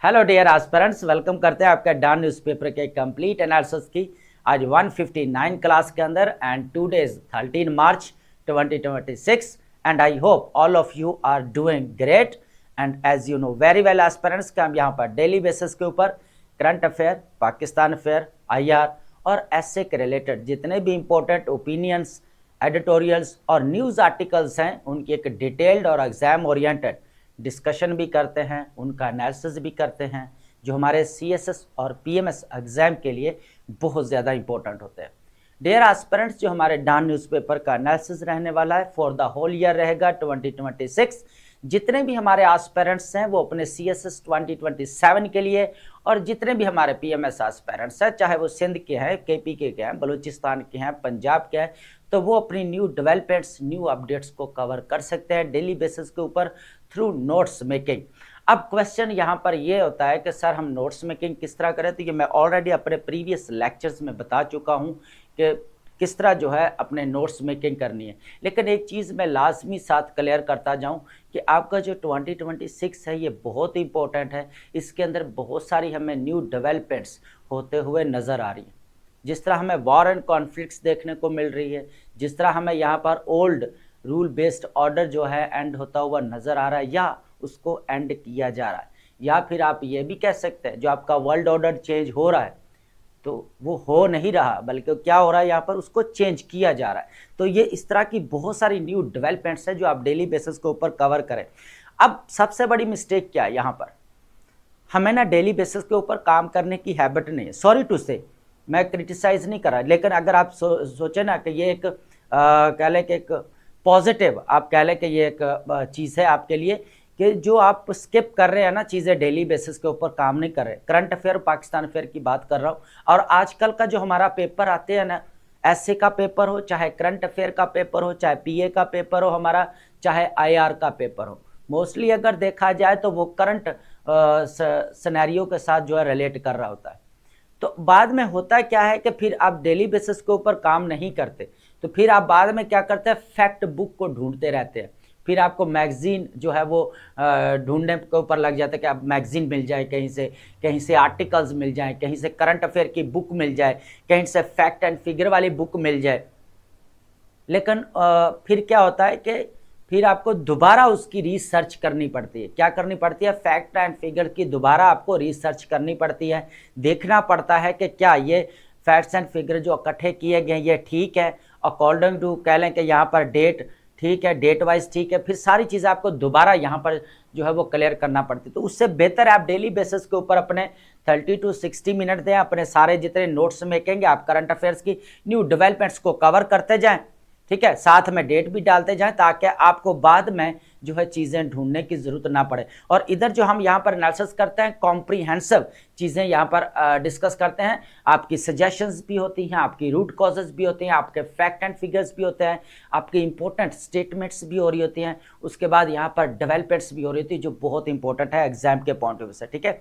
Hello dear aspirants, welcome करते हैं आपका डॉन न्यूज़पेपर के कंप्लीट एनालिसिस की आज 159 क्लास के अंदर and today is 13 March 2026 and I hope all of you are doing great and as you know very well aspirants कि हम यहाँ पर डेली बेसिस के ऊपर current affair, Pakistan affair, IR और ऐसे के रिलेटेड जितने भी इंपॉर्टेंट ओपिनियंस, एडिटोरियल्स और न्यूज़ आर्टिकल्स हैं उनकी एक डिटेल्ड और एग्जाम ओरिएंटेड डिस्कशन भी करते हैं, उनका एनालिसिस भी करते हैं जो हमारे सीएसएस और पीएमएस एग्जाम के लिए बहुत ज़्यादा इंपॉर्टेंट होते हैं। डियर एस्पिरेंट्स, जो हमारे डॉन न्यूज़पेपर का एनालिसिस रहने वाला है फॉर द होल ईयर रहेगा 2026। जितने भी हमारे एस्पिरेंट्स हैं वो अपने सीएसएस 2027 के लिए और जितने भी हमारे पीएमएस एस्पिरेंट्स हैं, चाहे वो सिंध के हैं, केपी के हैं, बलूचिस्तान के हैं, पंजाब के हैं, तो वो अपनी न्यू डेवलपमेंट्स, न्यू अपडेट्स को कवर कर सकते हैं डेली बेसिस के ऊपर थ्रू नोट्स मेकिंग। अब क्वेश्चन यहाँ पर ये होता है कि सर हम नोट्स मेकिंग किस तरह करें, तो ये मैं ऑलरेडी अपने प्रीवियस लेक्चर्स में बता चुका हूँ कि किस तरह जो है अपने नोट्स मेकिंग करनी है। लेकिन एक चीज़ मैं लाजमी साथ क्लियर करता जाऊँ कि आपका जो 2026 है ये बहुत इंपॉर्टेंट है। इसके अंदर बहुत सारी हमें न्यू डेवलपमेंट्स होते हुए नज़र आ रही हैं। जिस तरह हमें वॉर एंड कॉन्फ्लिक्ट्स देखने को मिल रही है, जिस तरह हमें यहाँ पर ओल्ड रूल बेस्ड ऑर्डर जो है एंड होता हुआ नज़र आ रहा है या उसको एंड किया जा रहा है, या फिर आप ये भी कह सकते हैं जो आपका वर्ल्ड ऑर्डर चेंज हो रहा है तो वो हो नहीं रहा बल्कि क्या हो रहा है, यहाँ पर उसको चेंज किया जा रहा है। तो ये इस तरह की बहुत सारी न्यू डेवलपमेंट्स है जो आप डेली बेसिस के ऊपर कवर करें। अब सबसे बड़ी मिस्टेक क्या है, यहाँ पर हमें ना डेली बेसिस के ऊपर काम करने की हैबिट नहीं है। सॉरी टू से, मैं क्रिटिसाइज़ नहीं कर रहा, लेकिन अगर आप सोचें ना कि ये एक कह लें कि एक पॉजिटिव, आप कह लें कि ये एक चीज़ है आपके लिए कि जो आप स्किप कर रहे हैं ना चीज़ें, डेली बेसिस के ऊपर काम नहीं कर रहे। करंट अफेयर, पाकिस्तान अफेयर की बात कर रहा हूँ। और आजकल का जो हमारा पेपर आते हैं ना, ऐसे का पेपर हो, चाहे करंट अफेयर का पेपर हो, चाहे पीए का पेपर हो हमारा, चाहे आईआर का पेपर हो, मोस्टली अगर देखा जाए तो वो करंट सिनेरियो के साथ जो है रिलेट कर रहा होता है। तो बाद में होता क्या है कि फिर आप डेली बेसिस के ऊपर काम नहीं करते, तो फिर आप बाद में क्या करते हैं, फैक्ट बुक को ढूंढते रहते हैं। फिर आपको मैगजीन जो है वो ढूंढने के ऊपर लग जाता है कि आप मैगजीन मिल जाए, कहीं से आर्टिकल्स मिल जाए, कहीं से करंट अफेयर की बुक मिल जाए, कहीं से फैक्ट एंड फिगर वाली बुक मिल जाए। लेकिन फिर क्या होता है कि फिर आपको दोबारा उसकी रिसर्च करनी पड़ती है। क्या करनी पड़ती है, फैक्ट एंड फिगर की दोबारा आपको रिसर्च करनी पड़ती है। देखना पड़ता है कि क्या ये फैक्ट्स एंड फिगर जो इकट्ठे किए गए ये ठीक है, अकॉर्डिंग टू कह लें कि यहाँ पर डेट ठीक है, डेट वाइज ठीक है। फिर सारी चीज़ें आपको दोबारा यहाँ पर जो है वो क्लियर करना पड़ती है। तो उससे बेहतर है आप डेली बेसिस के ऊपर अपने 30 to 60 मिनट दें, अपने सारे जितने नोट्स मेकेंगे आप करंट अफेयर्स की न्यू डेवलपमेंट्स को कवर करते जाएं, ठीक है, साथ में डेट भी डालते जाएं ताकि आपको बाद में जो है चीज़ें ढूंढने की ज़रूरत ना पड़े। और इधर जो हम यहाँ पर एनालिसिस करते हैं, कॉम्प्रीहेंसिव चीज़ें यहाँ पर डिस्कस करते हैं। आपकी सजेशंस भी होती हैं, आपकी रूट कॉजेज भी होती हैं, आपके फैक्ट एंड फिगर्स भी होते हैं, आपकी इंपॉर्टेंट स्टेटमेंट्स भी हो रही होती हैं, उसके बाद यहाँ पर डेवलपमेंट्स भी हो रही होती है जो बहुत इंपॉर्टेंट है एग्जाम के पॉइंट ऑफ व्यू से, ठीक है।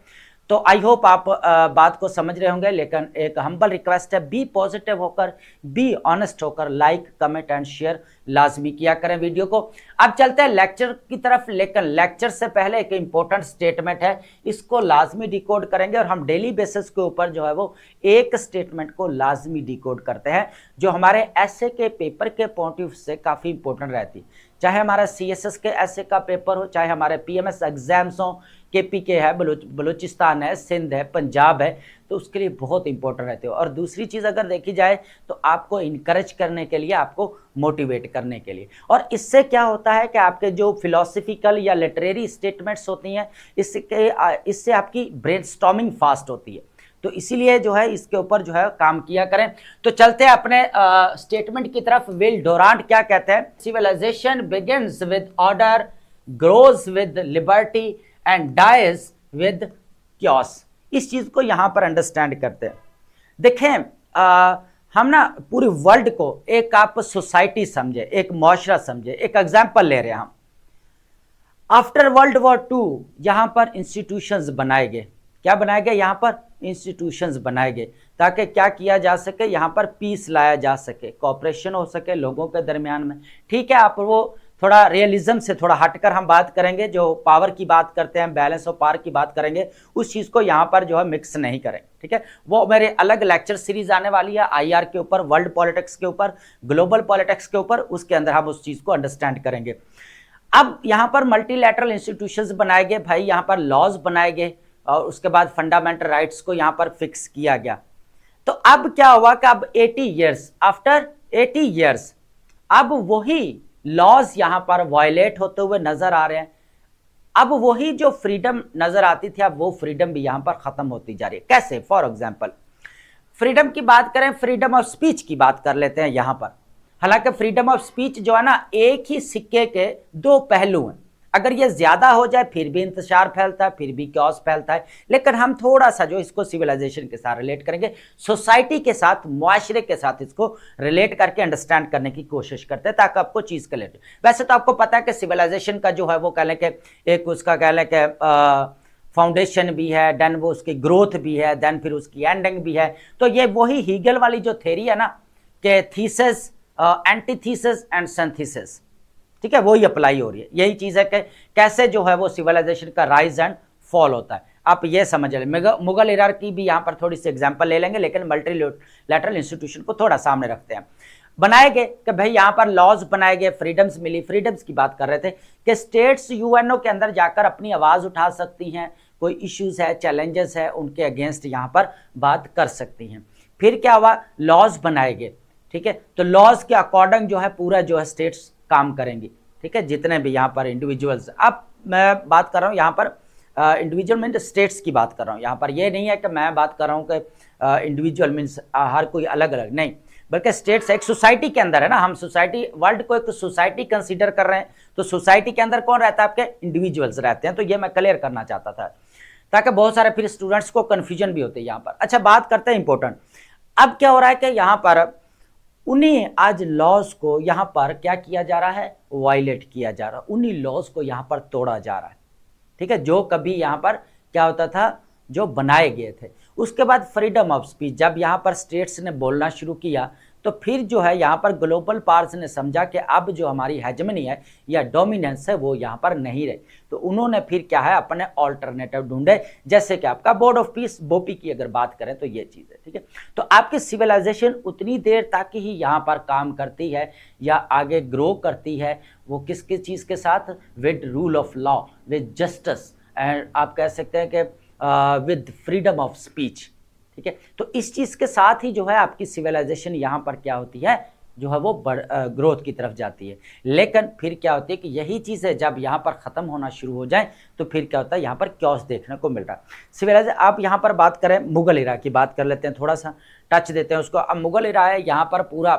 तो आई होप आप बात को समझ रहे होंगे, लेकिन एक हम्बल रिक्वेस्ट है, बी पॉजिटिव होकर, बी ऑनेस्ट होकर लाइक, कमेंट एंड शेयर लाजमी किया करें वीडियो को। अब चलते हैं लेक्चर की तरफ, लेकिन लेक्चर से पहले एक इंपॉर्टेंट स्टेटमेंट है, इसको लाजमी डिकोड करेंगे और हम डेली बेसिस के ऊपर जो है वो एक स्टेटमेंट को लाजमी डिकोड करते हैं जो हमारे ऐसे के पेपर के पॉइंट ऑफ व्यू से काफ़ी इंपॉर्टेंट रहती है। चाहे हमारा सीएसएस के ऐसे का पेपर हो, चाहे हमारे पीएमएस एग्जाम्स हो, केपी के है, बलूचिस्तान है, सिंध है, पंजाब है, तो उसके लिए बहुत इंपॉर्टेंट रहते हो। और दूसरी चीज़ अगर देखी जाए तो आपको इनकरेज करने के लिए, आपको मोटिवेट करने के लिए, और इससे क्या होता है कि आपके जो फिलोसफिकल या लिटरेरी स्टेटमेंट्स होती हैं इससे आपकी ब्रेनस्टॉर्मिंग फास्ट होती है। तो इसीलिए जो है इसके ऊपर जो है काम किया करें। तो चलते हैं अपने स्टेटमेंट की तरफ। विल डोरांट क्या कहते हैं, civilisation begins with order, grows with liberty and dies with chaos. इस चीज को यहां पर अंडरस्टैंड करते हैं। देखें हम ना पूरी वर्ल्ड को एक आप सोसाइटी समझे, एक मुआशरा समझे, एक एग्जाम्पल ले रहे हैं हम। आफ्टर वर्ल्ड वॉर 2 यहां पर इंस्टीट्यूशंस बनाए गए। क्या बनाए गए, यहां पर इंस्टीट्यूशंस बनाए गए ताकि क्या किया जा सके, यहाँ पर पीस लाया जा सके, कॉपरेशन हो सके लोगों के दरमियान में। ठीक है, आप वो थोड़ा रियलिज्म से थोड़ा हटकर हम बात करेंगे, जो पावर की बात करते हैं, बैलेंस ऑफ पावर की बात करेंगे, उस चीज़ को यहाँ पर जो है मिक्स नहीं करें। ठीक है, वो मेरे अलग लेक्चर सीरीज आने वाली है आईआर के ऊपर, वर्ल्ड पॉलिटिक्स के ऊपर, ग्लोबल पॉलिटिक्स के ऊपर, उसके अंदर हम उस चीज़ को अंडरस्टैंड करेंगे। अब यहाँ पर मल्टीलैटरल इंस्टीट्यूशंस बनाए गए भाई, यहाँ पर लॉज बनाए गए और उसके बाद फंडामेंटल राइट्स को यहाँ पर फिक्स किया गया। तो अब क्या हुआ कि अब 80 ईयर्स, आफ्टर 80 ईयर्स अब वही लॉज यहाँ पर वायलेट होते हुए नजर आ रहे हैं। अब वही जो फ्रीडम नजर आती थी, अब वो फ्रीडम भी यहाँ पर खत्म होती जा रही है। कैसे? फॉर एग्जाम्पल फ्रीडम की बात करें, फ्रीडम ऑफ स्पीच की बात कर लेते हैं यहाँ पर। हालांकि फ्रीडम ऑफ स्पीच जो है ना, एक ही सिक्के के दो पहलू हैं। अगर ये ज्यादा हो जाए फिर भी इंतशार फैलता है, फिर भी क्योस फैलता है। लेकिन हम थोड़ा सा जो इसको सिविलाइजेशन के साथ रिलेट करेंगे, सोसाइटी के साथ, मुआशरे के साथ इसको रिलेट करके अंडरस्टैंड करने की कोशिश करते हैं ताकि आपको चीज क्लियर। वैसे तो आपको पता है कि सिविलाइजेशन का जो है वो कह लें कि एक उसका कह लें कि फाउंडेशन भी है, देन वो उसकी ग्रोथ भी है, देन फिर उसकी एंडिंग भी है। तो ये वही हीगल वाली जो थ्योरी है ना कि थीसिस, एंटीथीसिस एंड सिंथेसिस, ठीक है, वही अप्लाई हो रही है। यही चीज है कि कैसे जो है वो सिविलाइजेशन का राइज एंड फॉल होता है। आप ये समझ लें, मुगल इरार की भी यहाँ पर थोड़ी सी एग्जांपल ले लेंगे, लेकिन मल्टीलैटरल इंस्टीट्यूशन को थोड़ा सामने रखते हैं। बनाए गए कि भाई यहाँ पर लॉज बनाए गए, फ्रीडम्स मिली। फ्रीडम्स की बात कर रहे थे कि स्टेट्स यूएनओ के अंदर जाकर अपनी आवाज उठा सकती हैं, कोई इश्यूज है, चैलेंजेस है, उनके अगेंस्ट यहाँ पर बात कर सकती हैं। फिर क्या हुआ? लॉज बनाए गए। ठीक है, तो लॉज के अकॉर्डिंग जो है पूरा जो है स्टेट्स काम करेंगी। ठीक है, जितने भी यहाँ पर इंडिविजुअल्स, अब मैं बात कर रहा हूँ यहाँ पर इंडिविजुअल मीन्स स्टेट्स की बात कर रहा हूँ। यहाँ पर ये नहीं है कि मैं बात कर रहा हूँ कि इंडिविजुअल मीन्स हर कोई अलग अलग, नहीं, बल्कि स्टेट्स एक सोसाइटी के अंदर है ना। हम सोसाइटी, वर्ल्ड को एक सोसाइटी कंसीडर कर रहे हैं, तो सोसाइटी के अंदर कौन रहता है? आपके इंडिविजुअल्स रहते हैं। तो ये मैं क्लियर करना चाहता था ताकि बहुत सारे फिर स्टूडेंट्स को कन्फ्यूजन भी होते हैं यहाँ पर। अच्छा, बात करते हैं इंपॉर्टेंट। अब क्या हो रहा है कि यहाँ पर उन्हीं आज लॉज को यहाँ पर क्या किया जा रहा है? वायलेट किया जा रहा है, उन्हीं लॉज को यहाँ पर तोड़ा जा रहा है। ठीक है, जो कभी यहाँ पर क्या होता था, जो बनाए गए थे। उसके बाद फ्रीडम ऑफ स्पीच, जब यहाँ पर स्टेट्स ने बोलना शुरू किया तो फिर जो है यहाँ पर ग्लोबल पावर्स ने समझा कि अब जो हमारी हेजमनी है या डोमिनेंस है वो यहाँ पर नहीं रहे, तो उन्होंने फिर क्या है अपने ऑल्टरनेटिव ढूंढे, जैसे कि आपका बोर्ड ऑफ पीस, बोपी की अगर बात करें तो ये चीज़ है। ठीक है, तो आपकी सिविलाइजेशन उतनी देर तक ही यहाँ पर काम करती है या आगे ग्रो करती है, वो किस किस चीज़ के साथ? With rule of law, with justice, and आप कह सकते हैं कि विद फ्रीडम ऑफ स्पीच। ठीक है, तो इस चीज़ के साथ ही जो है आपकी सिविलाइजेशन यहाँ पर क्या होती है, जो है वो ग्रोथ की तरफ जाती है। लेकिन फिर क्या होती है कि यही चीज़ जब यहाँ पर ख़त्म होना शुरू हो जाए तो फिर क्या होता है, यहाँ पर क्योस देखने को मिल रहा है। सिविलाइजेशन, आप यहाँ पर बात करें, मुगल इरा की बात कर लेते हैं, थोड़ा सा टच देते हैं उसको। अब मुगल इरा है यहाँ पर पूरा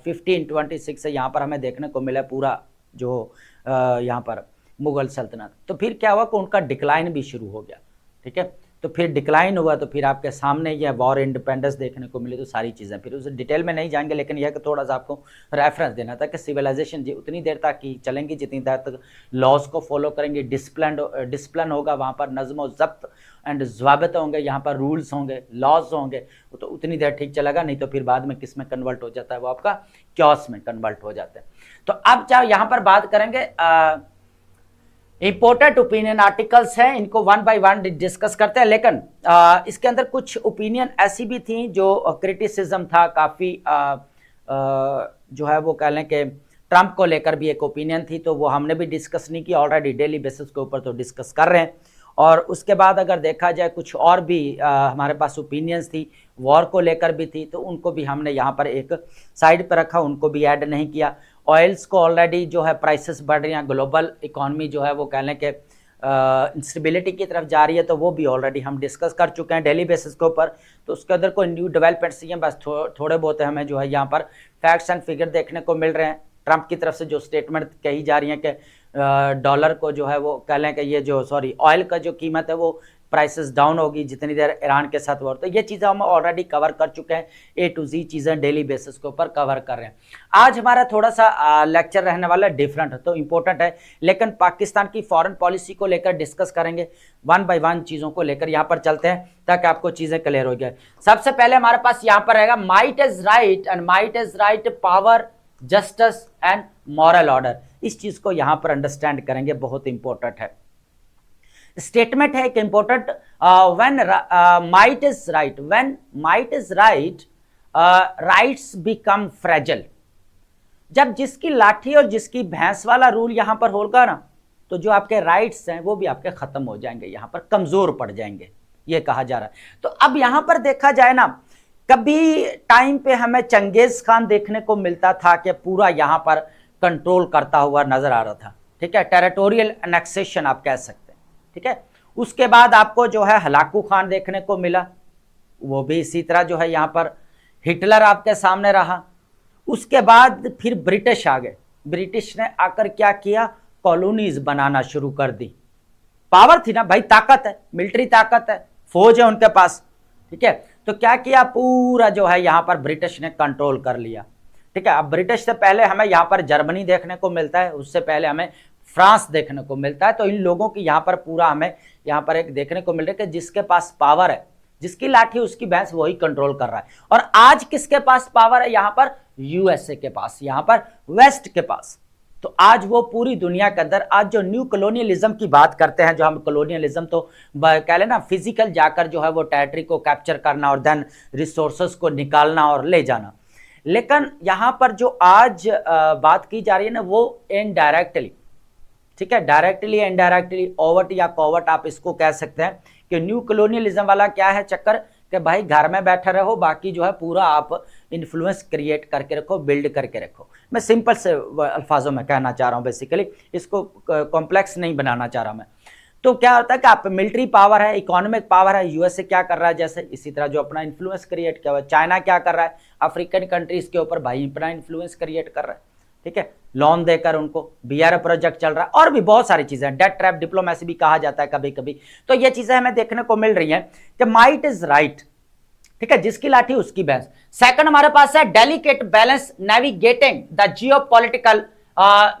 1526 से यहाँ पर हमें देखने को मिला पूरा जो यहाँ पर मुगल सल्तनत। तो फिर क्या हुआ कि उनका डिक्लाइन भी शुरू हो गया। ठीक है, तो फिर डिक्लाइन हुआ तो फिर आपके सामने ये वॉर इंडिपेंडेंस देखने को मिली, तो सारी चीज़ें फिर उस डिटेल में नहीं जाएंगे, लेकिन यह कि थोड़ा सा आपको रेफरेंस देना था कि सिविलाइजेशन जी उतनी देर तक ही चलेंगी जितनी देर तक लॉज को फॉलो करेंगे, डिसिप्लिन होगा, वहाँ पर नज़्म व ज़ब्त एंड ज़वाबित होंगे, यहाँ पर रूल्स होंगे, लॉज होंगे, तो उतनी देर ठीक चलेगा। नहीं तो फिर बाद में किस में कन्वर्ट हो जाता है, वो आपका क्योस में कन्वर्ट हो जाता है। तो अब चाहे यहाँ पर बात करेंगे इंपोर्टेंट ओपिनियन आर्टिकल्स हैं, इनको वन बाय वन डिस्कस करते हैं। लेकिन इसके अंदर कुछ ओपिनियन ऐसी भी थी जो क्रिटिसिज्म था काफ़ी, जो है वो कह लें कि ट्रंप को लेकर भी एक ओपिनियन थी, तो वो हमने भी डिस्कस नहीं की, ऑलरेडी डेली बेसिस के ऊपर तो डिस्कस कर रहे हैं। और उसके बाद अगर देखा जाए कुछ और भी हमारे पास ओपिनियंस थी, वॉर को लेकर भी थी, तो उनको भी हमने यहाँ पर एक साइड पर रखा, उनको भी ऐड नहीं किया। ऑयल्स को ऑलरेडी जो है प्राइसेस बढ़ रही हैं, ग्लोबल इकॉनमी जो है वो कह लें कि इंस्टेबिलिटी की तरफ जा रही है, तो वो भी ऑलरेडी हम डिस्कस कर चुके हैं डेली बेसिस के ऊपर। तो उसके अंदर कोई न्यू डेवलपमेंट्स नहीं है, बस थोड़े बहुत हमें जो है यहाँ पर फैक्ट्स एंड फिगर देखने को मिल रहे हैं। ट्रंप की तरफ से जो स्टेटमेंट कही जा रही है कि डॉलर को जो है वो कह लें कि ये जो ऑयल का जो कीमत है वो प्राइसेस डाउन होगी जितनी देर ईरान के साथ वॉर। तो ये चीज़ें हम ऑलरेडी कवर कर चुके हैं, ए टू जी चीज़ें डेली बेसिस के ऊपर कवर कर रहे हैं। आज हमारा थोड़ा सा लेक्चर रहने वाला डिफरेंट है, तो इंपॉर्टेंट है, लेकिन पाकिस्तान की फॉरेन पॉलिसी को लेकर डिस्कस करेंगे, वन बाय वन चीज़ों को लेकर यहाँ पर चलते हैं ताकि आपको चीज़ें क्लियर हो जाए। सबसे पहले हमारे पास यहाँ पर रहेगा might is right and might is right, power, justice and moral order. इस चीज़ को यहाँ पर अंडरस्टैंड करेंगे, बहुत इंपॉर्टेंट है। स्टेटमेंट है एक important, when might is right, when might is right rights become phrasal. जब जिसकी लाठी और जिसकी भैंस वाला रूल यहां पर होगा ना, तो जो आपके राइट्स हैं वो भी आपके खत्म हो जाएंगे, यहां पर कमजोर पड़ जाएंगे, ये कहा जा रहा है। तो अब यहां पर देखा जाए ना, कभी टाइम पे हमें चंगेज खान देखने को मिलता था कि पूरा यहां पर कंट्रोल करता हुआ नजर आ रहा था, ठीक है, टेरिटोरियल एनेक्सेशन आप कह सकते हैं, ठीक है। उसके बाद आपको जो है हलाकू खान देखने को मिला, वो भी इसी तरह जो है यहां पर हिटलर आपके सामने रहा। उसके बाद फिर ब्रिटिश आ गए, ब्रिटिश ने आकर क्या किया, कॉलोनीज बनाना शुरू कर दी। पावर थी ना भाई, ताकत है, मिलिट्री ताकत है, फौज है उनके पास, ठीक है। तो क्या किया, पूरा जो है यहां पर ब्रिटिश ने कंट्रोल कर लिया, ठीक है। अब ब्रिटिश से पहले हमें यहां पर जर्मनी देखने को मिलता है, उससे पहले हमें फ्रांस देखने को मिलता है। तो इन लोगों की यहां पर पूरा हमें यहां पर एक देखने को मिल रहा है कि जिसके पास पावर है, जिसकी लाठी उसकी भैंस, वही कंट्रोल कर रहा है। और आज किसके पास पावर है, यहां पर यूएसए के पास, यहां पर वेस्ट के पास। तो आज वो पूरी दुनिया के अंदर, आज जो न्यू कॉलोनियलिज्म की बात करते हैं, जो हम कॉलोनियलिज्म तो कह लेना फिजिकल जाकर जो है वो टेरिटरी को कैप्चर करना और देन रिसोर्सेस को निकालना और ले जाना। लेकिन यहां पर जो आज बात की जा रही है ना, वो इनडायरेक्टली, ठीक है, डायरेक्टली इनडायरेक्टली, ओवर्ट या कॉवर्ट आप इसको कह सकते हैं कि न्यू कॉलोनियलिज्म वाला क्या है चक्कर, कि भाई घर में बैठे रहो, बाकी जो है पूरा आप इन्फ्लुएंस क्रिएट करके रखो, बिल्ड करके रखो। मैं सिंपल से अल्फाजों में कहना चाह रहा हूं, बेसिकली इसको कॉम्प्लेक्स नहीं बनाना चाह रहा मैं। तो क्या होता है कि आप मिलिट्री पावर है, इकोनॉमिक पावर है, यूएसए क्या कर रहा है, जैसे इसी तरह जो अपना इन्फ्लुएंस क्रिएट किया हुआ है। चाइना क्या कर रहा है, अफ्रीकन कंट्रीज के ऊपर भाई अपना इन्फ्लुएंस क्रिएट कर रहा है, ठीक है, लोन देकर उनको, बीआर प्रोजेक्ट चल रहा है, और भी बहुत सारी चीजें, डेट ट्रैप डिप्लोमेसी भी कहा जाता है कभी कभी। तो ये चीजें हमें देखने को मिल रही हैं कि माइट इज राइट, ठीक है, जिसकी लाठी उसकी भैंस। सेकंड हमारे पास है delicate balance navigating the geopolitical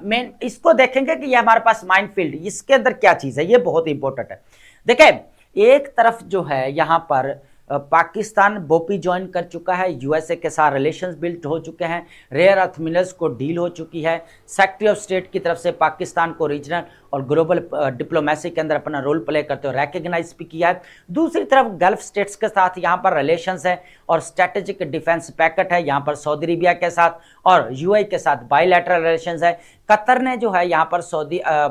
main. इसको देखेंगे कि ये हमारे पास माइनफील्ड, इसके अंदर क्या चीज है, ये बहुत इंपॉर्टेंट है। देखिए, एक तरफ जो है यहां पर पाकिस्तान बोपी ज्वाइन कर चुका है, यूएसए के साथ रिलेशंस बिल्ड हो चुके हैं, रेयर अर्थ मिनरल्स को डील हो चुकी है, सेक्रेटरी ऑफ स्टेट की तरफ से पाकिस्तान को रीजनल और ग्लोबल डिप्लोमेसी के अंदर अपना रोल प्ले करते हुए रिकग्नाइज भी किया है। दूसरी तरफ गल्फ स्टेट्स के साथ यहाँ पर रिलेशंस है और स्ट्रेटेजिक डिफेंस पैकेट है, यहाँ पर सऊदी अरेबिया के साथ और यूएई के साथ बायलैटरल रिलेशंस है। कतर ने जो है यहाँ पर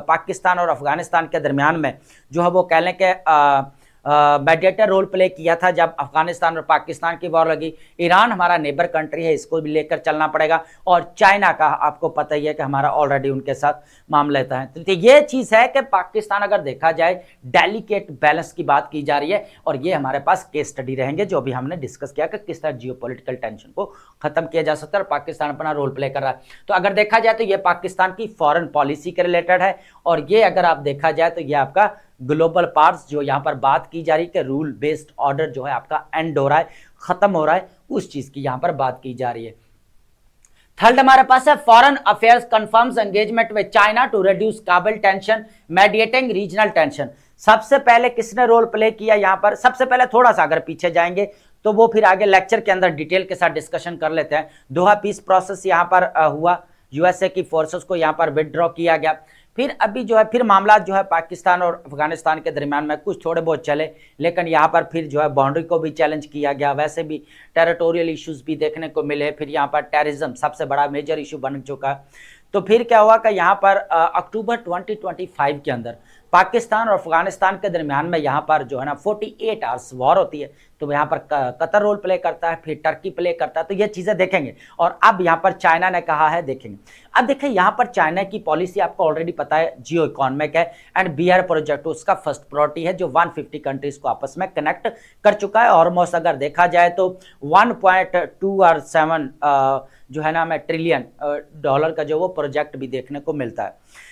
पाकिस्तान और अफगानिस्तान के दरमियान में जो है वो कह लें कि मेडिएटर रोल प्ले किया था जब अफगानिस्तान और पाकिस्तान की वॉर लगी। ईरान हमारा नेबर कंट्री है, इसको भी लेकर चलना पड़ेगा, और चाइना का आपको पता ही है कि हमारा ऑलरेडी उनके साथ मामला है। तो ये चीज़ है कि पाकिस्तान अगर देखा जाए डेलिकेट बैलेंस की बात की जा रही है, और ये हमारे पास केस स्टडी रहेंगे जो भी हमने डिस्कस किया कि किस तरह जियोपॉलिटिकल टेंशन को खत्म किया जा सकता है और पाकिस्तान अपना रोल प्ले कर रहा है। तो अगर देखा जाए तो ये पाकिस्तान की फॉरेन पॉलिसी के रिलेटेड है, और ये अगर आप देखा जाए तो ये आपका ग्लोबल पार्ट्स जो यहां पर बात की जा रही है कि रूल बेस्ड ऑर्डर जो है आपका एंड हो रहा है, खत्म हो रहा है, उस चीज की यहां पर बात की जा रही है। थर्ड हमारे पास है foreign affairs confirms engagement with China to reduce Kabul tension mediating regional tension. सबसे पहले किसने रोल प्ले किया यहां पर, सबसे पहले थोड़ा सा अगर पीछे जाएंगे तो वो फिर आगे लेक्चर के अंदर डिटेल के साथ डिस्कशन कर लेते हैं। दोहा पीस प्रोसेस यहां पर हुआ, यूएसए की फोर्सेस को यहां पर विदड्रॉ किया गया। फिर अभी जो है फिर मामला जो है पाकिस्तान और अफगानिस्तान के दरमियान में कुछ थोड़े बहुत चले, लेकिन यहाँ पर फिर जो है बाउंड्री को भी चैलेंज किया गया, वैसे भी टेरिटोरियल इश्यूज भी देखने को मिले। फिर यहाँ पर टेररिज्म सबसे बड़ा मेजर इशू बन चुका है। तो फिर क्या हुआ कि यहाँ पर अक्टूबर 2025 के अंदर पाकिस्तान और अफगानिस्तान के दरमियान में यहाँ पर जो है ना 48 आवर्स वॉर होती है। तो यहाँ पर कतर रोल प्ले करता है, फिर टर्की प्ले करता है, तो ये चीज़ें देखेंगे। और अब यहाँ पर चाइना ने कहा है, देखेंगे अब देखिए यहाँ पर चाइना की पॉलिसी आपको ऑलरेडी पता है, जियो इकोनॉमिक है एंड बीआर प्रोजेक्ट उसका फर्स्ट प्रायोरिटी है जो 150 कंट्रीज को आपस में कनेक्ट कर चुका है। ऑलमोस्ट अगर देखा जाए तो 1.2 और 7 जो है ना हमें ट्रिलियन डॉलर का जो वो प्रोजेक्ट भी देखने को मिलता है।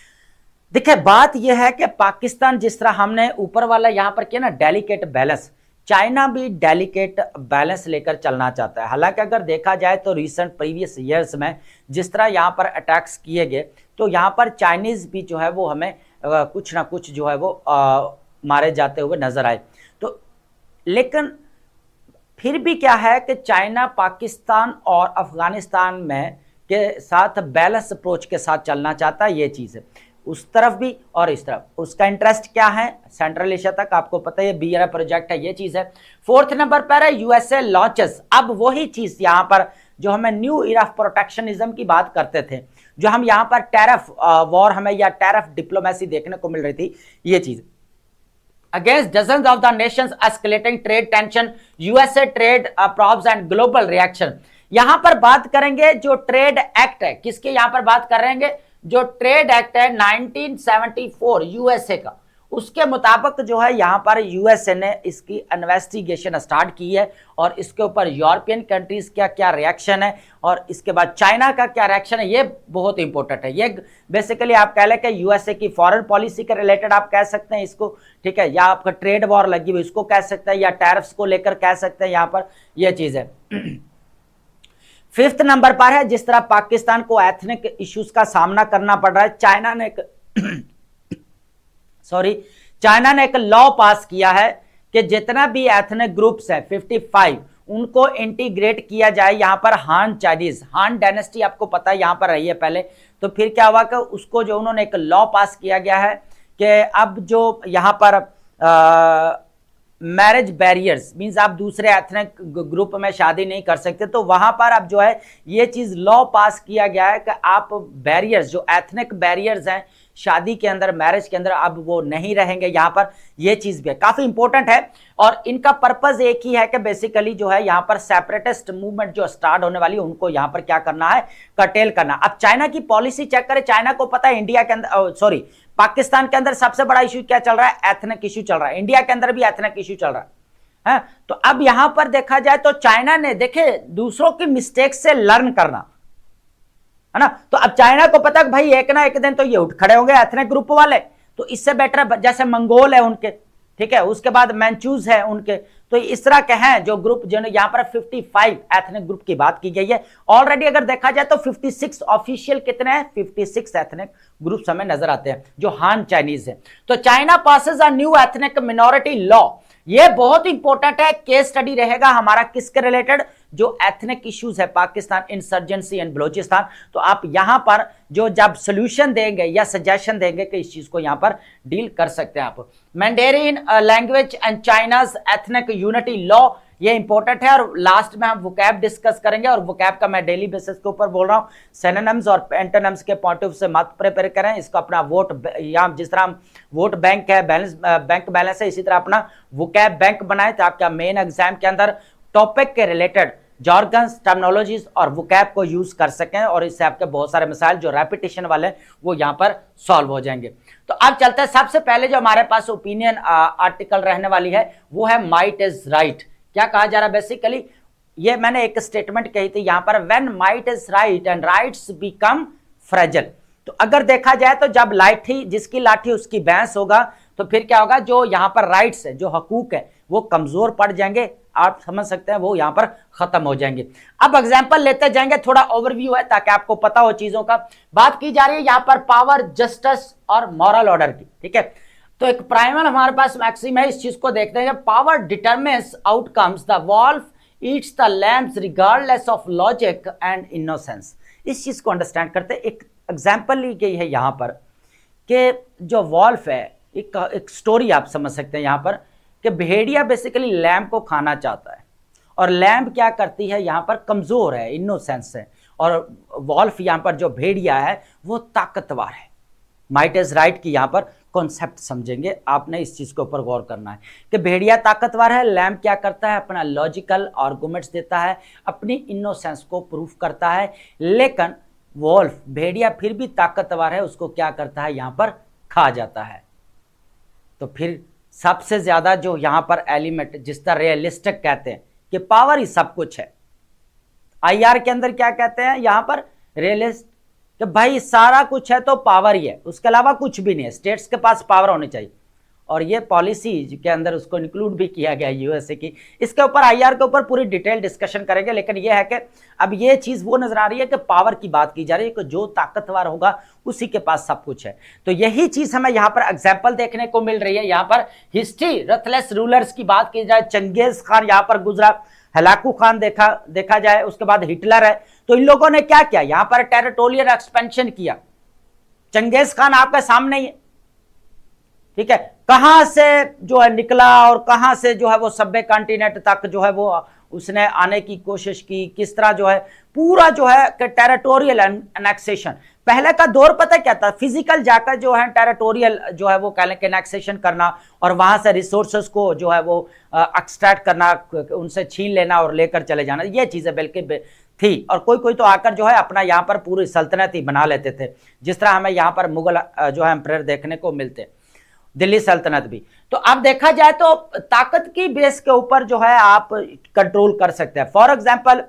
देखिए बात यह है कि पाकिस्तान जिस तरह हमने ऊपर वाला यहां पर किया ना डेलिकेट बैलेंस, चाइना भी डेलिकेट बैलेंस लेकर चलना चाहता है। हालांकि अगर देखा जाए तो रिसेंट प्रीवियस ईयर्स में जिस तरह यहां पर अटैक्स किए गए तो यहां पर चाइनीज भी जो है वो हमें कुछ ना कुछ जो है वो मारे जाते हुए नजर आए। तो लेकिन फिर भी क्या है कि चाइना पाकिस्तान और अफगानिस्तान में के साथ बैलेंस अप्रोच के साथ चलना चाहता है, ये चीज़ है। उस तरफ भी और इस तरफ उसका इंटरेस्ट क्या है, सेंट्रल एशिया तक आपको पता है BRI प्रोजेक्ट है, ये चीज़ है। फोर्थ नंबर पर है USA लॉन्चेस। अब वही चीज़ यहाँ पर जो हमें न्यू ईरा ऑफ प्रोटेक्शनिज्म की बात करते थे, जो हम यहाँ पर टैरिफ वॉर हमें या टैरिफ डिप्लोमेसी देखने को मिल रही थी, ये चीज़ against dozens of the nations escalating trade tension, USA trade probes and global reaction। यहां पर बात करेंगे जो ट्रेड एक्ट है, किसके यहां पर बात करेंगे, जो ट्रेड एक्ट है 1974 यूएसए का, उसके मुताबिक जो है यहां पर यूएसए ने इसकी इन्वेस्टिगेशन स्टार्ट की है और इसके ऊपर यूरोपियन कंट्रीज का क्या रिएक्शन है और इसके बाद चाइना का क्या रिएक्शन है, ये बहुत इंपॉर्टेंट है। ये बेसिकली आप कह लें कि यूएसए की फॉरेन पॉलिसी के रिलेटेड आप कह सकते हैं इसको, ठीक है, या आपका ट्रेड वॉर लगी हुई इसको कह सकते हैं, या टैरिफ्स को लेकर कह सकते हैं, यहां पर यह चीज है। फिफ्थ नंबर पर है जिस तरह पाकिस्तान को एथनिक इश्यूज का सामना करना पड़ रहा है, चाइना ने एक लॉ पास किया है कि जितना भी एथनिक ग्रुप्स है 55 उनको इंटीग्रेट किया जाए। यहां पर हान चाइनीज, हान डायनेस्टी आपको पता है यहां पर रही है पहले, तो फिर क्या हुआ कि उसको जो उन्होंने एक लॉ पास किया गया है कि अब जो यहां पर मैरिज बैरियर्स मींस आप दूसरे एथनिक ग्रुप में शादी नहीं कर सकते, तो वहां पर अब जो है ये चीज लॉ पास किया गया है कि आप बैरियर्स जो एथनिक बैरियर्स हैं शादी के अंदर, मैरिज के अंदर, अब वो नहीं रहेंगे यहां पर। ये चीज भी है, काफी इंपॉर्टेंट है और इनका पर्पस एक ही है कि बेसिकली जो है यहां पर सेपरेटिस्ट मूवमेंट जो स्टार्ट होने वाली है उनको यहां पर क्या करना है, कर्टेल करना। अब चाइना की पॉलिसी चेक करें, चाइना को पता है इंडिया के अंदर पाकिस्तान के अंदर सबसे बड़ा इशू क्या चल रहा है, एथनिक इशू चल रहा है, इंडिया के अंदर भी एथनिक इशू चल रहा है। तो अब यहां पर देखा जाए तो चाइना ने देखे दूसरों की मिस्टेक से लर्न करना है ना, तो अब चाइना को पता है भाई एक ना एक दिन तो ये उठ खड़े होंगे एथनिक ग्रुप वाले, तो इससे बेटर जैसे मंगोल है उनके, ठीक है, उसके बाद मैंचूज है उनके, तो इस तरह के हैं जो ग्रुप जो यहां पर 55 एथनिक ग्रुप की बात की गई है। ऑलरेडी अगर देखा जाए तो 56 ऑफिशियल कितने हैं, 56 एथनिक ग्रुप्स हमें नजर आते हैं जो हान चाइनीज है। तो China passes a new ethnic minority law, ये बहुत इंपॉर्टेंट है, केस स्टडी रहेगा हमारा किसके रिलेटेड, जो एथनिक इश्यूज है पाकिस्तान इंसर्जेंसी एंड बलोचिस्तान। तो आप यहां पर जो जब सोल्यूशन देंगे या सजेशन देंगे कि इस चीज को यहां पर डील कर सकते हैं आप। Mandarin language and China's ethnic unity law, ये इंपॉर्टेंट है और लास्ट में हम वोकैब डिस्कस करेंगे और वोकैब का मैं डेली बेसिस के ऊपर बोल रहा हूँ, सिनोनिम्स और एंटोनिम्स के पॉइंट ऑफ से मत प्रिपेयर करें इसको अपना वोट, या जिस तरह हम वोट बैंक है, बैलेंस बैंक बैलेंस है, इसी तरह अपना वोकैब बैंक बनाए ताकि आप मेन एग्जाम के अंदर टॉपिक के रिलेटेड जॉर्गन्स, टर्मिनोलॉजीज और वोकैब को यूज कर सकें और इससे आपके बहुत सारे मिसाइल जो रेपिटेशन वाले वो यहां पर सॉल्व हो जाएंगे। तो अब चलते हैं, सबसे पहले जो हमारे पास ओपिनियन आर्टिकल रहने वाली है वो है माइट इज राइट। क्या कहा जा रहा है बेसिकली, ये मैंने एक स्टेटमेंट कही थी यहां पर, when might is right and rights become fragile. तो अगर देखा जाए तो जब लाठी जिसकी लाठी उसकी भैंस होगा तो फिर क्या होगा, जो यहां पर राइट्स है, जो हकूक है वो कमजोर पड़ जाएंगे, आप समझ सकते हैं वो यहां पर खत्म हो जाएंगे। अब एग्जांपल लेते जाएंगे, थोड़ा ओवरव्यू है ताकि आपको पता हो चीजों का। बात की जा रही है यहां पर पावर, जस्टिस और मॉरल ऑर्डर की, ठीक है। तो एक प्राइमल हमारे पास मैक्सिम है, इस चीज को देखते हैं, power determines outcomes, the wolf eats the lambs regardless of logic and innocence. इस चीज को अंडरस्टैंड करते हैं। एक एग्जांपल ली गई है यहां पर कि जो वॉल्फ है, एक स्टोरी आप समझ सकते हैं यहां पर कि भेड़िया बेसिकली लैम्प को खाना चाहता है और लैम्प क्या करती है, यहां पर कमजोर है, इनोसेंस है, और वॉल्फ यहां पर जो भेड़िया है वो ताकतवर है। माइट इज राइट की यहां पर कॉन्सेप्ट समझेंगे, आपने इस चीज के ऊपर गौर करना है कि भेड़िया ताकतवर है, लैम्प क्या करता है, अपना लॉजिकल आर्गुमेंट्स देता है, अपनी इनोसेंस को प्रूफ करता है। लेकिन वॉल्फ भेड़िया फिर भी ताकतवर है, उसको क्या करता है, यहां पर खा जाता है। तो फिर सबसे ज्यादा जो यहां पर एलिमेंट जिस तरह रियलिस्टिक कहते हैं कि पावर ही सब कुछ है, आईआर के अंदर क्या कहते हैं यहां पर, रियलिस्ट कि भाई सारा कुछ है तो पावर ही है, उसके अलावा कुछ भी नहीं है, स्टेट्स के पास पावर होनी चाहिए। और ये पॉलिसी के अंदर उसको इंक्लूड भी किया गया यूएसए की। इसके ऊपर आईआर के ऊपर पूरी डिटेल डिस्कशन करेंगे, लेकिन ये है कि अब ये चीज वो नजर आ रही है कि पावर की बात की जा रही है कि जो ताकतवर होगा उसी के पास सब कुछ है। तो यही चीज हमें यहाँ पर एग्जाम्पल देखने को मिल रही है। यहाँ पर हिस्ट्री रथलेस रूलर्स की बात की जाए, चंगेज खान यहाँ पर गुजरा, हलाकू खान देखा जाए, उसके बाद हिटलर है। तो इन लोगों ने क्या किया, यहां पर टेरिटोरियल एक्सपेंशन किया। चंगेज खान आपके सामने ही है, ठीक है, कहां से जो है निकला और कहां से जो है वो सभ्य कॉन्टिनेंट तक जो है वो उसने आने की कोशिश की, किस तरह जो है पूरा जो है टेरिटोरियल एनेक्सेशन। पहले का दौर पता क्या था, फिजिकल जाकर जो है टेरिटोरियल जो है वो एनेक्सेशन करना और वहां से रिसोर्सेस को जो है वो एक्सट्रैक्ट करना, उनसे छीन लेना और लेकर चले जाना, ये चीजें बिल्कुल थी। और कोई कोई तो आकर जो है अपना यहाँ पर पूरी सल्तनत ही बना लेते थे, जिस तरह हमें यहाँ पर मुगल जो है एम्परर देखने को मिलते, दिल्ली सल्तनत भी। तो अब देखा जाए तो ताकत की बेस के ऊपर जो है आप कंट्रोल कर सकते हैं। फॉर एग्जांपल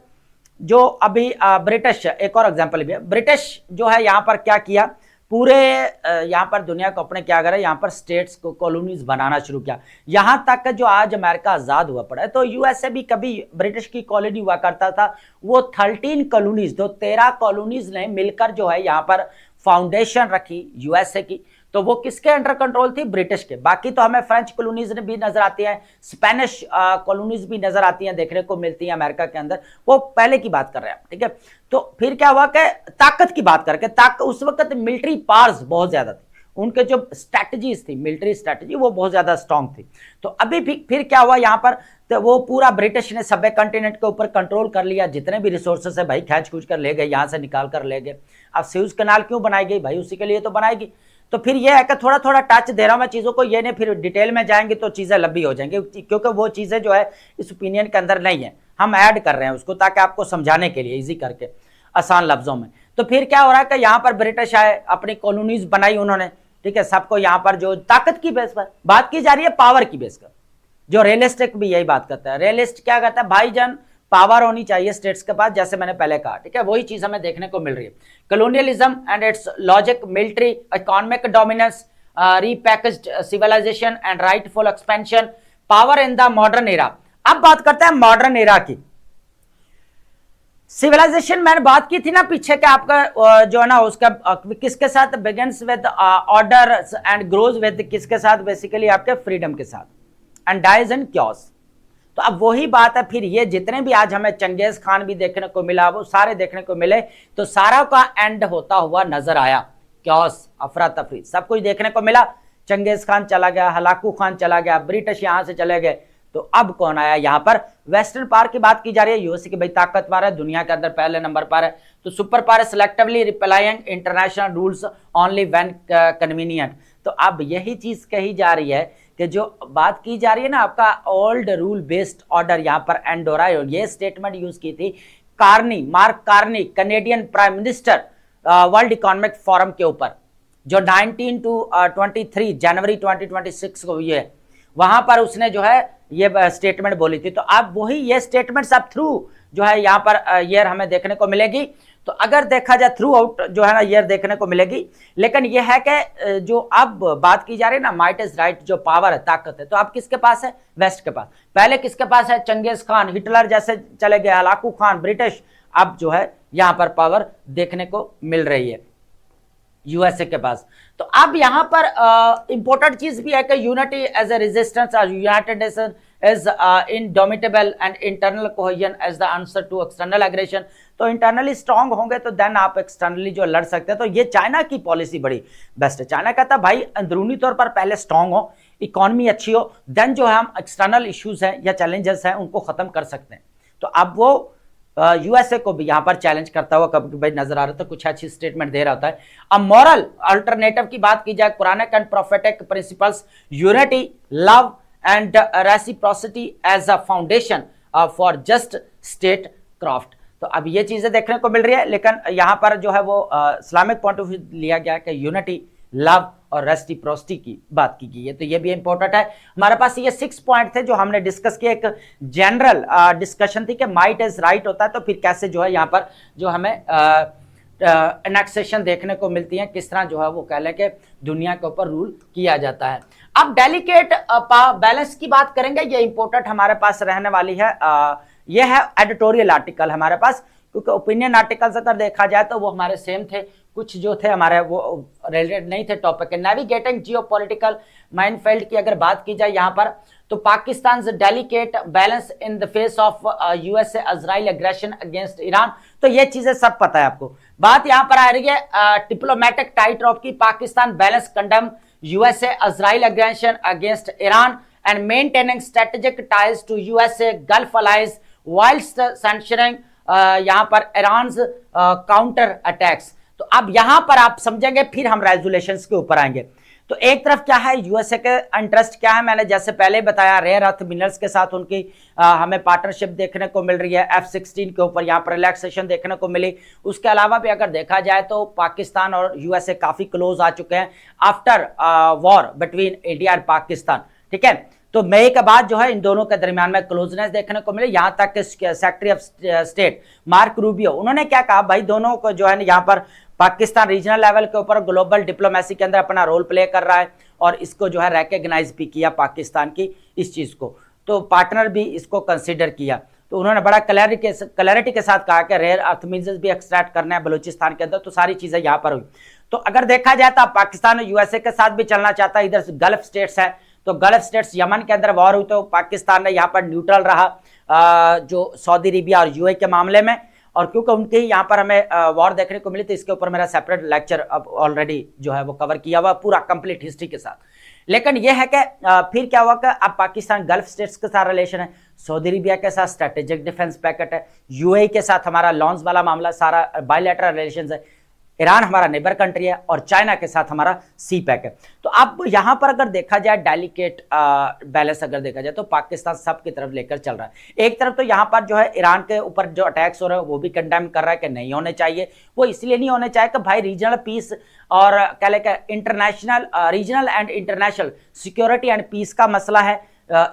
जो अभी ब्रिटिश, एक और एग्जांपल भी है, ब्रिटिश जो है यहाँ पर क्या किया, पूरे यहाँ पर दुनिया को अपने क्या करा, यहाँ पर स्टेट्स को कॉलोनीज बनाना शुरू किया। यहाँ तक जो आज अमेरिका आजाद हुआ पड़ा है, तो यूएसए भी कभी ब्रिटिश की कॉलोनी हुआ करता था। वो 13 कॉलोनीज, तो 13 कॉलोनीज ने मिलकर जो है यहाँ पर फाउंडेशन रखी यूएसए की। तो वो किसके अंडर कंट्रोल थी, ब्रिटिश के। बाकी तो हमें फ्रेंच कॉलोनीज भी नजर आती हैं, स्पेनिश कॉलोनीज भी नजर आती हैं, देखने को मिलती हैं अमेरिका के अंदर, वो पहले की बात कर रहे हैं, ठीक है। तो फिर क्या हुआ कि ताकत की बात करके, उस वक्त मिलिट्री पावर्स बहुत ज्यादा थी, उनके जो स्ट्रैटेजीज थी, मिलिट्री स्ट्रैटेजी वो बहुत ज्यादा स्ट्रांग थी। तो अभी फिर क्या हुआ यहाँ पर, तो वो पूरा ब्रिटिश ने सभ्य कॉन्टिनेंट के ऊपर कंट्रोल कर लिया, जितने भी रिसोर्सेस है भाई खींच खूंच कर ले गए, यहाँ से निकाल कर ले गए। अब स्यूज कैनाल क्यों बनाई गई भाई, उसी के लिए तो बनाएगी। तो फिर ये है कि थोड़ा थोड़ा टच दे रहा हूं मैं चीजों को, ये नहीं फिर डिटेल में जाएंगे तो चीजें लंबी हो जाएंगी, क्योंकि वो चीजें जो है इस ओपिनियन के अंदर नहीं है, हम ऐड कर रहे हैं उसको ताकि आपको समझाने के लिए इजी करके आसान लफ्जों में। तो फिर क्या हो रहा है कि यहाँ पर ब्रिटिश आए, अपनी कॉलोनीज बनाई उन्होंने, ठीक है, सबको यहाँ पर जो ताकत की बेस पर बात की जा रही है, पावर की बेस पर। जो रियलिस्टिक भी यही बात करता है, रियलिस्ट क्या कहता है, भाईजान पावर होनी चाहिए स्टेट्स के पास, जैसे मैंने पहले कहा, ठीक है, वही चीज हमें देखने को मिल रही है। Colonialism and its logic, military, economic dominance, repackaged civilisation and rightful expansion, power in the modern era. अब बात करते हैं मॉडर्न एरा की। सिविलाइजेशन मैंने बात की थी ना पीछे के, आपका जो है ना उसका किसके साथ begins with order and grows with किसके साथ, बेसिकली आपके फ्रीडम के साथ, एंड डाइज इन क्योस। तो अब वही बात है, फिर ये जितने भी आज हमें चंगेज खान भी देखने को मिला, वो सारे देखने को मिले, तो सारा का एंड होता हुआ नजर आया, क्योस, अफरा तफरी, सब कुछ देखने को मिला। चंगेज खान चला गया, हलाकू खान चला गया, ब्रिटिश यहां से चले गए। तो अब कौन आया यहाँ पर, वेस्टर्न पावर की बात की जा रही है, यूएसए की भाई ताकतवर है, दुनिया के अंदर पहले नंबर पर है। तो super power selectively replying international rules only when convenient. तो अब यही चीज कही जा रही है कि जो बात की जा रही है ना, आपका ओल्ड रूल बेस्ड ऑर्डर यहाँ पर एंड हो रहा है। और ये स्टेटमेंट यूज की थी mark Carney, Canadian prime minister, world economic forum के ऊपर, जो 19 to 23 जनवरी 2026 को हुई है, वहां पर उसने जो है ये स्टेटमेंट बोली थी। तो अब वही ये स्टेटमेंट सब थ्रू जो है यहाँ पर ईयर हमें देखने को मिलेगी। तो अगर देखा जाए थ्रू आउट जो है ना ईयर देखने को मिलेगी। लेकिन यह है कि जो अब बात की जा रही है ना, माइट इज राइट, जो पावर है, ताकत है, तो अब किसके पास है, वेस्ट के पास। पहले किसके पास है, चंगेज खान, हिटलर जैसे चले गए, हलाकू खान, ब्रिटिश। अब जो है यहाँ पर पावर देखने को मिल रही है यूएसए के पास। तो अब यहाँ पर इंपॉर्टेंट चीज भी है कि unity as a resistance, united nation is indomitable and internal cohesion as the answer to external aggression। तो इंटरनली स्ट्रांग होंगे तो देन आप एक्सटर्नली जो लड़ सकते हैं। तो ये चाइना की पॉलिसी बड़ी बेस्ट है। चाइना कहता है भाई अंदरूनी तौर पर पहले स्ट्रांग हो, इकोनॉमी अच्छी हो, देन जो है हम एक्सटर्नल इश्यूज हैं या चैलेंजेस हैं उनको खत्म कर सकते हैं। तो अब वो यूएसए को भी यहाँ पर चैलेंज करता हुआ कभी भाई नजर आ रहा था, कुछ अच्छी स्टेटमेंट दे रहा होता है। अब मॉरल अल्टरनेटिव की बात की जाए, Quranic and prophetic principles, unity, love and reciprocity as a foundation for just statecraft। तो अब ये चीजें देखने को मिल रही है। लेकिन यहाँ पर जो है वो इस्लामिक पॉइंट ऑफ व्यू लिया गया कि यूनिटी, लव और रेसिप्रोसिटी की बात की गई है। तो ये भी इंपॉर्टेंट है। हमारे पास ये 6 पॉइंट थे जो हमने डिस्कस किए। एक जनरल डिस्कशन थी कि माइट इज राइट होता है, तो फिर कैसे जो है यहाँ पर जो हमें एनेक्सेशन देखने को मिलती हैं, किस तरह जो है वो कह लें कि दुनिया के ऊपर रूल किया जाता है। अब डेलिकेट बैलेंस की बात करेंगे, ये इंपॉर्टेंट हमारे पास रहने वाली है। ये है एडिटोरियल आर्टिकल हमारे पास, क्योंकि ओपिनियन आर्टिकल्स अगर देखा जाए तो वो हमारे सेम थे, कुछ जो थे हमारे वो रिलेटेड नहीं थे टॉपिक के। नेविगेटिंग जियोपॉलिटिकल माइनफील्ड की अगर बात की जाए यहाँ पर, तो Pakistan delicate balance in the face of USA Israel aggression against Iran, तो ये चीजें सब पता है आपको। बात यहाँ पर आ रही है डिप्लोमेटिक टाइट रॉप की। Pakistan balance condemn USA Israel aggression against Iran and maintaining strategic ties to USA Gulf allies whilst sanctioning यहाँ पर ईरान काउंटर अटैक्स। तो अब यहां पर आप समझेंगे, फिर हम रेजोल्यूशंस के ऊपर आएंगे। तो एक तरफ क्या है, यूएसए के इंटरेस्ट क्या है, मैंने जैसे पहले बताया, रेयर अर्थ मिनरल्स के साथ उनकी हमें पार्टनरशिप देखने को मिल रही है। F-16 के ऊपर यहाँ पर रिलैक्सेशन देखने को मिली। उसके अलावा भी अगर देखा जाए तो पाकिस्तान और यूएसए काफी क्लोज आ चुके हैं आफ्टर वॉर बिटवीन इंडिया और पाकिस्तान, ठीक है। तो मई के बाद जो है इन दोनों के दरमियान में क्लोजनेस देखने को मिले। यहां तक कि secretary of state mark Rubio, उन्होंने क्या कहा, भाई दोनों को जो है यहाँ पर पाकिस्तान रीजनल लेवल के ऊपर ग्लोबल डिप्लोमेसी के अंदर अपना रोल प्ले कर रहा है, और इसको जो है रिकॉग्नाइज भी किया पाकिस्तान की इस चीज को, तो पार्टनर भी इसको कंसीडर किया। तो उन्होंने बड़ा क्लैरिटी के साथ कहा कि रेयर अर्थ मिनरल्स भी एक्सट्रैक्ट करने हैं बलूचिस्तान के अंदर। तो सारी चीजें यहाँ पर हुई। तो अगर देखा जाए तो पाकिस्तान यूएसए के साथ भी चलना चाहता है। इधर गल्फ स्टेट्स है, तो गल्फ स्टेट्स यमन के अंदर वॉर हुई तो पाकिस्तान ने यहाँ पर न्यूट्रल रहा जो सऊदी अरेबिया और यूएई के मामले में, और क्योंकि उनके यहाँ पर हमें वॉर देखने को मिली, तो इसके ऊपर मेरा सेपरेट लेक्चर अब ऑलरेडी जो है वो कवर किया हुआ पूरा कंप्लीट हिस्ट्री के साथ। लेकिन यह है कि फिर क्या हुआ कि अब पाकिस्तान गल्फ स्टेट्स के साथ रिलेशन है, सऊदी अरेबिया के साथ स्ट्रेटेजिक डिफेंस पैकेट है, यूएई के साथ हमारा लॉन्च वाला मामला, सारा बायलैटरल रिलेशंस है, ईरान हमारा नेबर कंट्री है, और चाइना के साथ हमारा सी पैक है। तो अब यहां पर अगर देखा जाए डेलिकेट बैलेंस अगर देखा जाए तो पाकिस्तान सब की तरफ लेकर चल रहा है। एक तरफ तो यहां पर जो है ईरान के ऊपर जो अटैक्स हो रहे हैं वो भी कंडेम कर रहा है कि नहीं होने चाहिए। वो इसलिए नहीं होने चाहिए कि भाई रीजनल पीस और कह लें international regional and international security and peace का मसला है,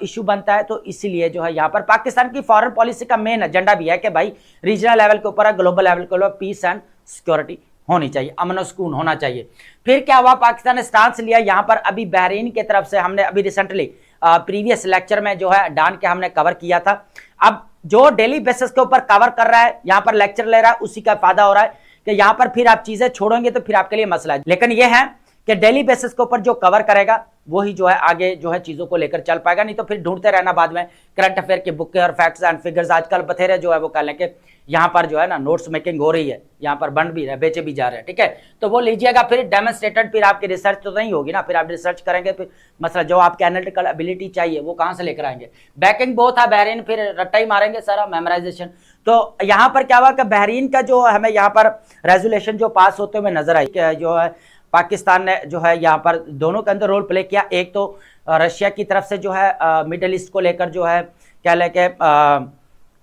इशू बनता है। तो इसीलिए जो है यहाँ पर पाकिस्तान की फॉरेन पॉलिसी का मेन एजेंडा भी है कि भाई रीजनल लेवल के ऊपर, ग्लोबल लेवल के ऊपर पीस एंड सिक्योरिटी होनी चाहिए, अमन और सुकून होना चाहिए। फिर क्या हुआ, पाकिस्तान ने स्टांस लिया यहाँ पर। अभी बहरीन की तरफ से हमने अभी रिसेंटली प्रीवियस लेक्चर में जो है डान के हमने कवर किया था। अब जो डेली बेसिस के ऊपर कवर कर रहा है, यहाँ पर लेक्चर ले रहा है, उसी का फायदा हो रहा है कि यहाँ पर फिर आप चीजें छोड़ोगे तो फिर आपके लिए मसला है। लेकिन यह है कि डेली बेसिस के ऊपर जो कवर करेगा वही जो है आगे जो है चीजों को लेकर चल पाएगा, नहीं तो फिर ढूंढते रहना बाद में करंट अफेयर के बुक और फैक्ट्स एंड फिगर्स। आजकल बथेरे जो है वो कह लें कि यहाँ पर जो है ना नोट्स मेकिंग हो रही है, यहाँ पर बन भी रहे, बेचे भी जा रहे हैं, ठीक है। तो वो लीजिएगा, फिर डेमोन्स्ट्रेटेड, फिर आपकी रिसर्च तो नहीं होगी ना, फिर आप रिसर्च करेंगे, फिर मसला जो आपके एनालिटिकल एबिलिटी चाहिए वो कहाँ से लेकर आएंगे। बैकिंग बहुत है बहरीन, फिर रट्टा ही मारेंगे सारा मेमोराइजेशन। तो यहाँ पर क्या हुआ कि बहरीन का जो हमें यहाँ पर रेजोल्यूशन जो पास होते हुए नजर आई, जो है पाकिस्तान ने जो है यहाँ पर दोनों के अंदर रोल प्ले किया। एक तो रशिया की तरफ से जो है मिडिल ईस्ट को लेकर जो है क्या लेके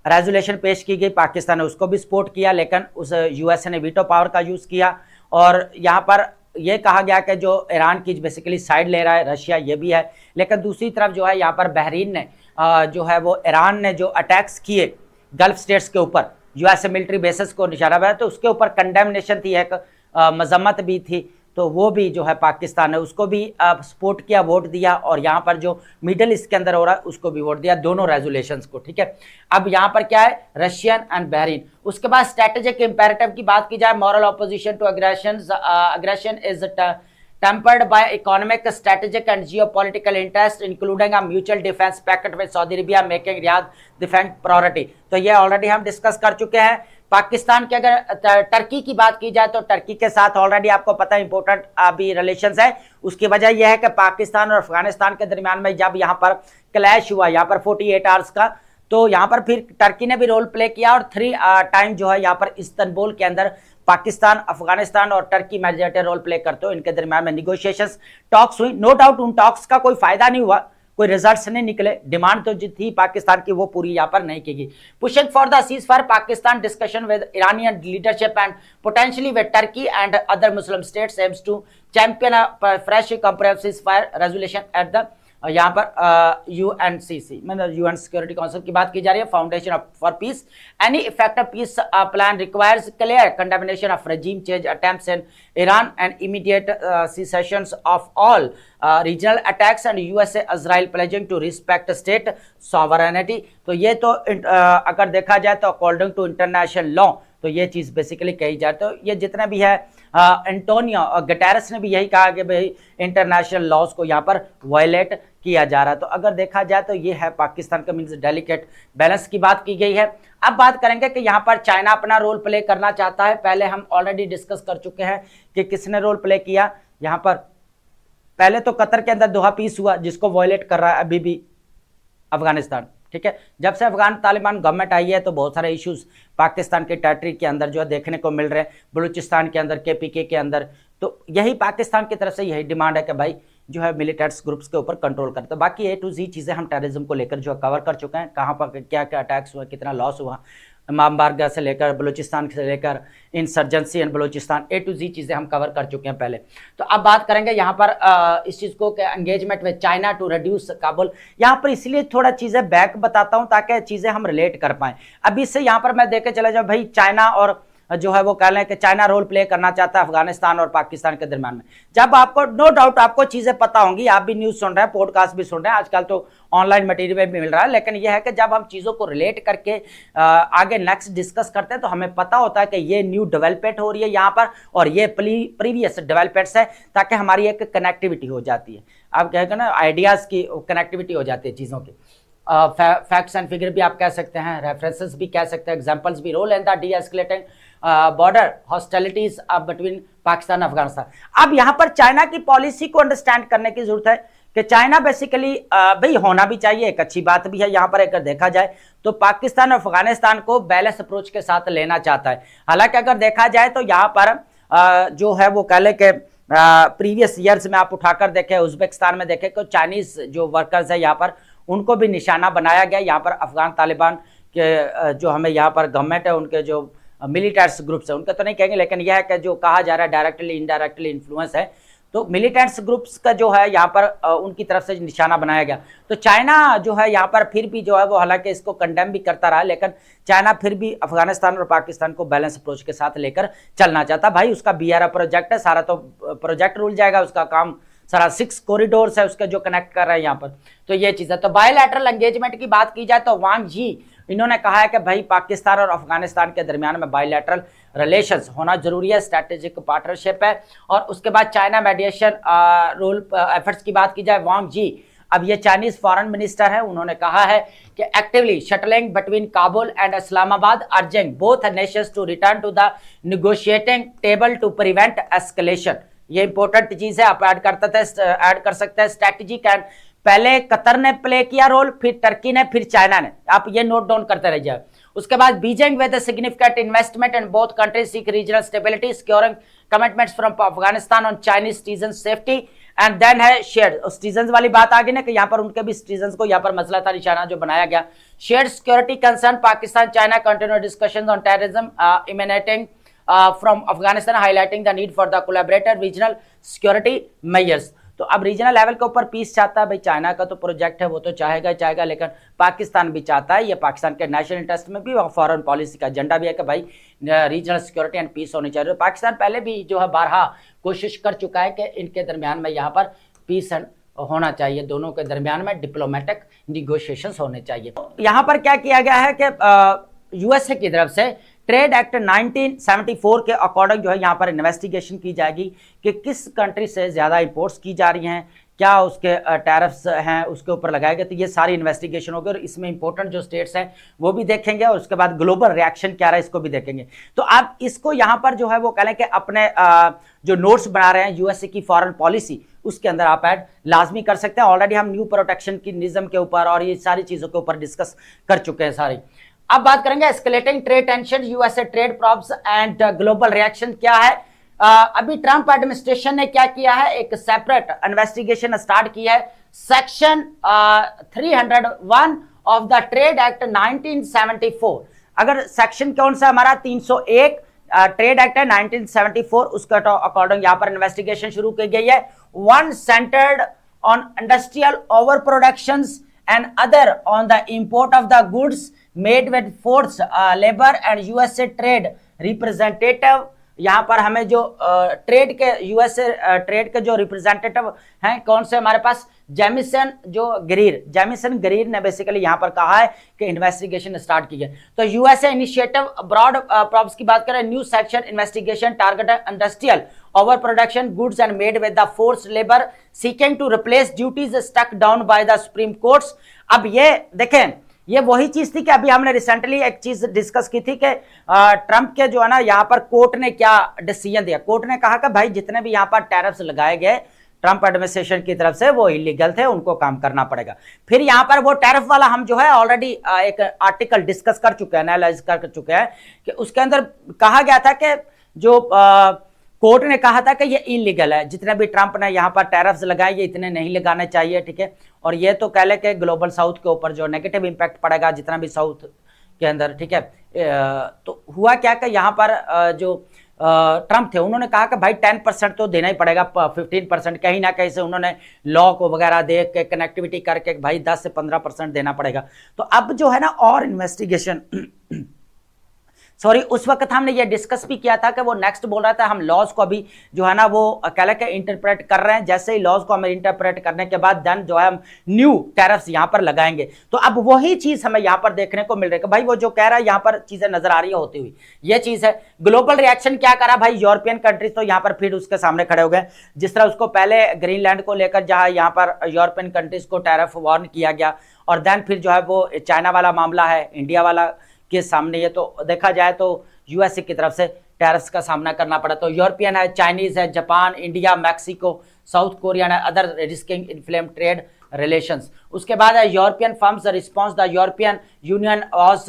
रेजोल्यूशन पेश की गई, पाकिस्तान ने उसको भी सपोर्ट किया, लेकिन उस यूएसए ने वीटो पावर का यूज़ किया। और यहाँ पर यह कहा गया कि जो ईरान की बेसिकली साइड ले रहा है रशिया, ये भी है। लेकिन दूसरी तरफ जो है यहाँ पर बहरीन ने जो है वो ईरान ने जो अटैक्स किए गल्फ स्टेट्स के ऊपर यूएसए मिलिट्री बेसिस को निशाना बनाया, तो उसके ऊपर कंडेमनेशन थी, एक मजम्मत भी थी। तो वो भी जो है पाकिस्तान ने उसको भी सपोर्ट किया, वोट दिया, और यहाँ पर जो मिडिल ईस्ट के अंदर हो रहा है उसको भी वोट दिया, दोनों रेजोल्यूशंस को, ठीक है। अब यहाँ पर क्या है, रशियन एंड बहरीन। उसके बाद स्ट्रेटेजिक इंपेरेटिव की बात की जाए, moral opposition to aggression is tempered by economic, strategic and geopolitical interest, including a mutual defense pact with Saudi Arabia, making Riyadh defense priority। तो ये ऑलरेडी हम डिस्कस कर चुके हैं। पाकिस्तान के अगर टर्की की बात की जाए तो टर्की के साथ ऑलरेडी आपको पता है इंपॉर्टेंट अभी रिलेशंस है। उसकी वजह यह है कि पाकिस्तान और अफगानिस्तान के दरमियान में जब यहाँ पर क्लैश हुआ यहाँ पर 48 आवर्स का, तो यहाँ पर फिर टर्की ने भी रोल प्ले किया, और 3 टाइम जो है यहाँ पर इस्तांबुल के अंदर पाकिस्तान, अफगानिस्तान और टर्की मेजॉरिटी रोल प्ले करते हो, इनके दरमियान में निगोशिएशंस टॉक्स हुई। नो डाउट उन टॉक्स का कोई फायदा नहीं हुआ, कोई रिजल्ट्स नहीं निकले, डिमांड तो जो थी पाकिस्तान की वो पूरी यहाँ पर नहीं की गई। Pushing for the ceasefire Pakistan discussion with Iranian leadership and potentially with Turkey and other Muslim states aims to champion fresh comprehensive ceasefire resolution at the यहाँ पर UNCC मतलब यूएन सिक्योरिटी काउंसिल की बात की जा रही है, foundation for peace. Any effective peace plan requires clear condemnation of regime change attempts in Iran and immediate cessations of all regional attacks and USA Israel pledging to respect state sovereignty। तो ये तो अगर देखा जाए तो according to international law तो ये चीज बेसिकली कही जाए तो ये जितना भी है एंटोनियो गटेरस ने भी यही कहा कि भाई इंटरनेशनल लॉज को यहाँ पर वायलेट किया जा रहा है। तो अगर देखा जाए तो ये है पाकिस्तान का मीन्स डेलिकेट बैलेंस की बात की गई है। अब बात करेंगे कि यहाँ पर चाइना अपना रोल प्ले करना चाहता है। पहले हम ऑलरेडी डिस्कस कर चुके हैं कि किसने रोल प्ले किया। यहाँ पर पहले तो कतर के अंदर दोहा पीस हुआ जिसको वायलेट कर रहा है अभी भी अफगानिस्तान, ठीक है। जब से अफगान तालिबान गवर्नमेंट आई है तो बहुत सारे इश्यूज पाकिस्तान के टेरिटरी के अंदर जो है देखने को मिल रहे हैं, बलूचिस्तान के अंदर, KPK के अंदर। तो यही पाकिस्तान की तरफ से यही डिमांड है कि भाई जो है मिलिटेंट्स ग्रुप्स के ऊपर कंट्रोल करते। बाकी A to Z चीज़ें हम टेररिज्म को लेकर जो कवर कर चुके हैं, कहाँ पर क्या क्या अटैक्स हुआ, कितना लॉस हुआ, मामबारगा से लेकर बलूचिस्तान से लेकर insurgency and Balochistan A to Z चीज़ें हम कवर कर चुके हैं पहले। तो अब बात करेंगे यहाँ पर इस चीज़ को engagement with China to reduce Kabul. यहाँ पर इसलिए थोड़ा चीज़ें बैक बताता हूँ ताकि चीज़ें हम रिलेट कर पाएँ। अब इससे यहाँ पर मैं देखे चला जाऊँ भाई चाइना और जो है वो कह लें कि चाइना रोल प्ले करना चाहता है अफगानिस्तान और पाकिस्तान के दरमियान में। जब आपको नो डाउट आपको चीज़ें पता होंगी, आप भी न्यूज़ सुन रहे हैं, पॉडकास्ट भी सुन रहे हैं, आजकल तो ऑनलाइन मटेरियल भी मिल रहा है, लेकिन यह है कि जब हम चीज़ों को रिलेट करके आगे नेक्स्ट डिस्कस करते हैं तो हमें पता होता है कि ये न्यू डेवलपमेंट हो रही है यहाँ पर और ये प्रीवियस डेवलपमेंट्स है, ताकि हमारी एक कनेक्टिविटी हो जाती है। आप कहेंगे ना आइडियाज़ की कनेक्टिविटी हो जाती है चीज़ों की। फैक्ट्स एंड फिगर भी आप कह सकते हैं, रेफरेंसेस भी कह सकते हैं, एग्जांपल्स भी। Role and the de-escalating border hostilities between Pakistan Afghanistan. अब यहाँ पर चाइना की पॉलिसी को अंडरस्टैंड करने की जरूरत है कि चाइना बेसिकली भाई होना भी चाहिए, एक अच्छी बात भी है। यहाँ पर अगर देखा जाए तो पाकिस्तान और अफगानिस्तान को बैलेंस अप्रोच के साथ लेना चाहता है। हालांकि अगर देखा जाए तो यहाँ पर जो है वो कह ले कि प्रीवियस ईयर्स में आप उठाकर देखें, उज्बेकिस्तान में देखें तो चाइनीज जो वर्कर्स है यहाँ पर उनको भी निशाना बनाया गया। यहाँ पर अफगान तालिबान के जो हमें यहाँ पर गवर्नमेंट है उनके जो मिलिटेंट्स ग्रुप्स है उनका तो नहीं कहेंगे, लेकिन यह है कि जो कहा जा रहा है डायरेक्टली इनडायरेक्टली इन्फ्लुएंस है, तो मिलिटेंट्स ग्रुप्स का जो है यहाँ पर उनकी तरफ से निशाना बनाया गया। तो चाइना जो है यहाँ पर फिर भी जो है वो हालांकि इसको कंडेम भी करता रहा, लेकिन चाइना फिर भी अफगानिस्तान और पाकिस्तान को बैलेंस अप्रोच के साथ लेकर चलना चाहता। भाई उसका BRI प्रोजेक्ट है, सारा तो प्रोजेक्ट रुल जाएगा, उसका काम सारा 6 कॉरिडोर्स है उसके जो कनेक्ट कर रहे हैं यहाँ पर। तो ये चीज़ है। तो बायलैटरल एंगेजमेंट की बात की जाए तो वांग यी इन्होंने कहा है कि भाई पाकिस्तान और अफगानिस्तान के दरमियान में बायलैटरल रिलेशंस होना जरूरी है, स्ट्रैटेजिक पार्टनरशिप है। और उसके बाद चाइना मीडिएशन रोल एफर्ट्स की बात की जाए, वांग यी अब ये चाइनीज फॉरेन मिनिस्टर है, उन्होंने कहा है कि actively shuttling between Kabul and Islamabad urging both nations to return to the negotiating table to prevent escalation. ये इंपॉर्टेंट चीज है, आप ऐड कर सकते हैं स्ट्रैटेजी कैन। पहले कतर ने प्ले किया रोल, फिर टर्की ने, फिर चाइना ने, आप ये नोट डाउन करते रहिए। उसके बाद Beijing with significant investment in both countries seek regional stability securing commitments from Afghanistan on Chinese citizen safety and then है शेयर सिटीजन वाली बात आ गई ना कि यहाँ पर उनके भी सिटीजन को यहाँ पर मसला था निशाना जो बनाया गया। Share security concern Pakistan China continue discussions on terrorism emanating from Afghanistan highlighting the need for the collaborative regional security measures। तो अब रीजनल लेवल के ऊपर पीस चाहता है भाई, चाइना का तो प्रोजेक्ट है वो तो चाहेगा, लेकिन पाकिस्तान भी चाहता है, ये पाकिस्तान के नेशनल इंटरेस्ट में भी और फॉरेन पॉलिसी का एजेंडा भी है कि भाई रीजनल सिक्योरिटी एंड पीस होनी चाहिए। पाकिस्तान पहले भी जो है बारहा कोशिश कर चुका है कि इनके दरमियान में यहाँ पर पीस एंड होना चाहिए, दोनों के दरमियान में डिप्लोमेटिक निगोशिएशंस होने चाहिए। यहाँ पर क्या किया गया है कि यूएसए की तरफ से ट्रेड एक्ट 1974 के अकॉर्डिंग जो है यहाँ पर इन्वेस्टिगेशन की जाएगी कि किस कंट्री से ज़्यादा इंपोर्ट्स की जा रही हैं, क्या उसके टैरिफ्स हैं उसके ऊपर लगाए गए। तो ये सारी इन्वेस्टिगेशन होगी और इसमें इंपॉर्टेंट जो स्टेट्स हैं वो भी देखेंगे और उसके बाद ग्लोबल रिएक्शन क्या रहा है इसको भी देखेंगे। तो आप इसको यहाँ पर जो है वो कह लें कि अपने जो नोट्स बना रहे हैं यूएसए की फॉरेन पॉलिसी उसके अंदर आप ऐड लाजमी कर सकते हैं। ऑलरेडी हम न्यू प्रोटेक्शन की निज़म के ऊपर और ये सारी चीज़ों के ऊपर डिस्कस कर चुके हैं सारी। अब बात करेंगे escalating trade tension, USA trade प्रॉब्स and global reaction क्या है। अभी ट्रंप एडमिनिस्ट्रेशन ने क्या किया है, एक सेपरेट इन्वेस्टिगेशन स्टार्ट की है। Section 301 of the trade act 1974, अगर सेक्शन कौन सा हमारा 301 ट्रेड एक्ट है 1974, उसका अकॉर्डिंग यहाँ पर इन्वेस्टिगेशन शुरू की गई है। One centred on industrial overproductions and other on the import of the goods made with forced labor and USA trade representative। यहाँ पर हमें जो ट्रेड के यूएसए ट्रेड के जो रिप्रेजेंटेटिव हैं कौन से हमारे पास, जेमिसन ग्रीर ने बेसिकली यहाँ पर कहा है कि इन्वेस्टिगेशन स्टार्ट की है। तो यूएसए इनिशिएटिव ब्रॉड प्रॉब्स की बात करें, new section investigation target industrial over production goods and made with the force labour seeking to replace duties stuck down by the supreme courts. अब ये देखें, ये वही चीज थी कि अभी हमने रिसेंटली एक चीज डिस्कस की थी कि ट्रंप के जो है ना यहाँ पर कोर्ट ने क्या डिसीजन दिया। कोर्ट ने कहा कि भाई जितने भी यहाँ पर टैरिफ्स लगाए गए ट्रंप एडमिनिस्ट्रेशन की तरफ से वो इलीगल थे, उनको काम करना पड़ेगा। फिर यहाँ पर वो टैरिफ वाला हम जो है ऑलरेडी एक आर्टिकल डिस्कस कर चुके हैं, एनालाइज कर चुके हैं कि उसके अंदर कहा गया था कि जो कोर्ट ने कहा था कि ये इलीगल है, जितने भी ट्रंप ने यहाँ पर टैरिफ्स लगाए ये इतने नहीं लगाने चाहिए, ठीक है। और ये तो कह ले कि ग्लोबल साउथ के ऊपर जो नेगेटिव इंपैक्ट पड़ेगा जितना भी साउथ के अंदर, ठीक है। तो हुआ क्या कि यहाँ पर जो ट्रंप थे उन्होंने कहा कि भाई 10% तो देना ही पड़ेगा, 15% कहीं ना कहीं से उन्होंने लॉ को वगैरह देख के कनेक्टिविटी करके भाई 10 से 15% देना पड़ेगा। तो अब जो है ना और इन्वेस्टिगेशन सॉरी उस वक्त हमने ये डिस्कस भी किया था कि वो नेक्स्ट बोल रहा था हम लॉज को अभी जो है ना वो कहला के इंटरप्रेट कर रहे हैं, जैसे ही लॉज को हमें इंटरप्रेट करने के बाद देन जो है हम न्यू टैरिफ्स यहाँ पर लगाएंगे। तो अब वही चीज हमें यहाँ पर देखने को मिल रही है कि भाई वो जो कह रहा है यहाँ पर चीजें नजर आ रही है होती हुई, ये चीज है। ग्लोबल रिएक्शन क्या करा भाई, यूरोपियन कंट्रीज तो यहाँ पर फिर उसके सामने खड़े हो गए, जिस तरह उसको पहले ग्रीनलैंड को लेकर जहाँ यहाँ पर यूरोपियन कंट्रीज को टैरिफ वार्न किया गया, और देन फिर जो है वो चाइना वाला मामला है इंडिया वाला के सामने, ये तो देखा जाए तो यूएसए की तरफ से टैरिफ्स का सामना करना पड़ा। तो यूरोपियन है, चाइनीज है, Japan, India, Mexico, South Korea है, other risking inflame trade relations. उसके बाद है European firms response, the European union was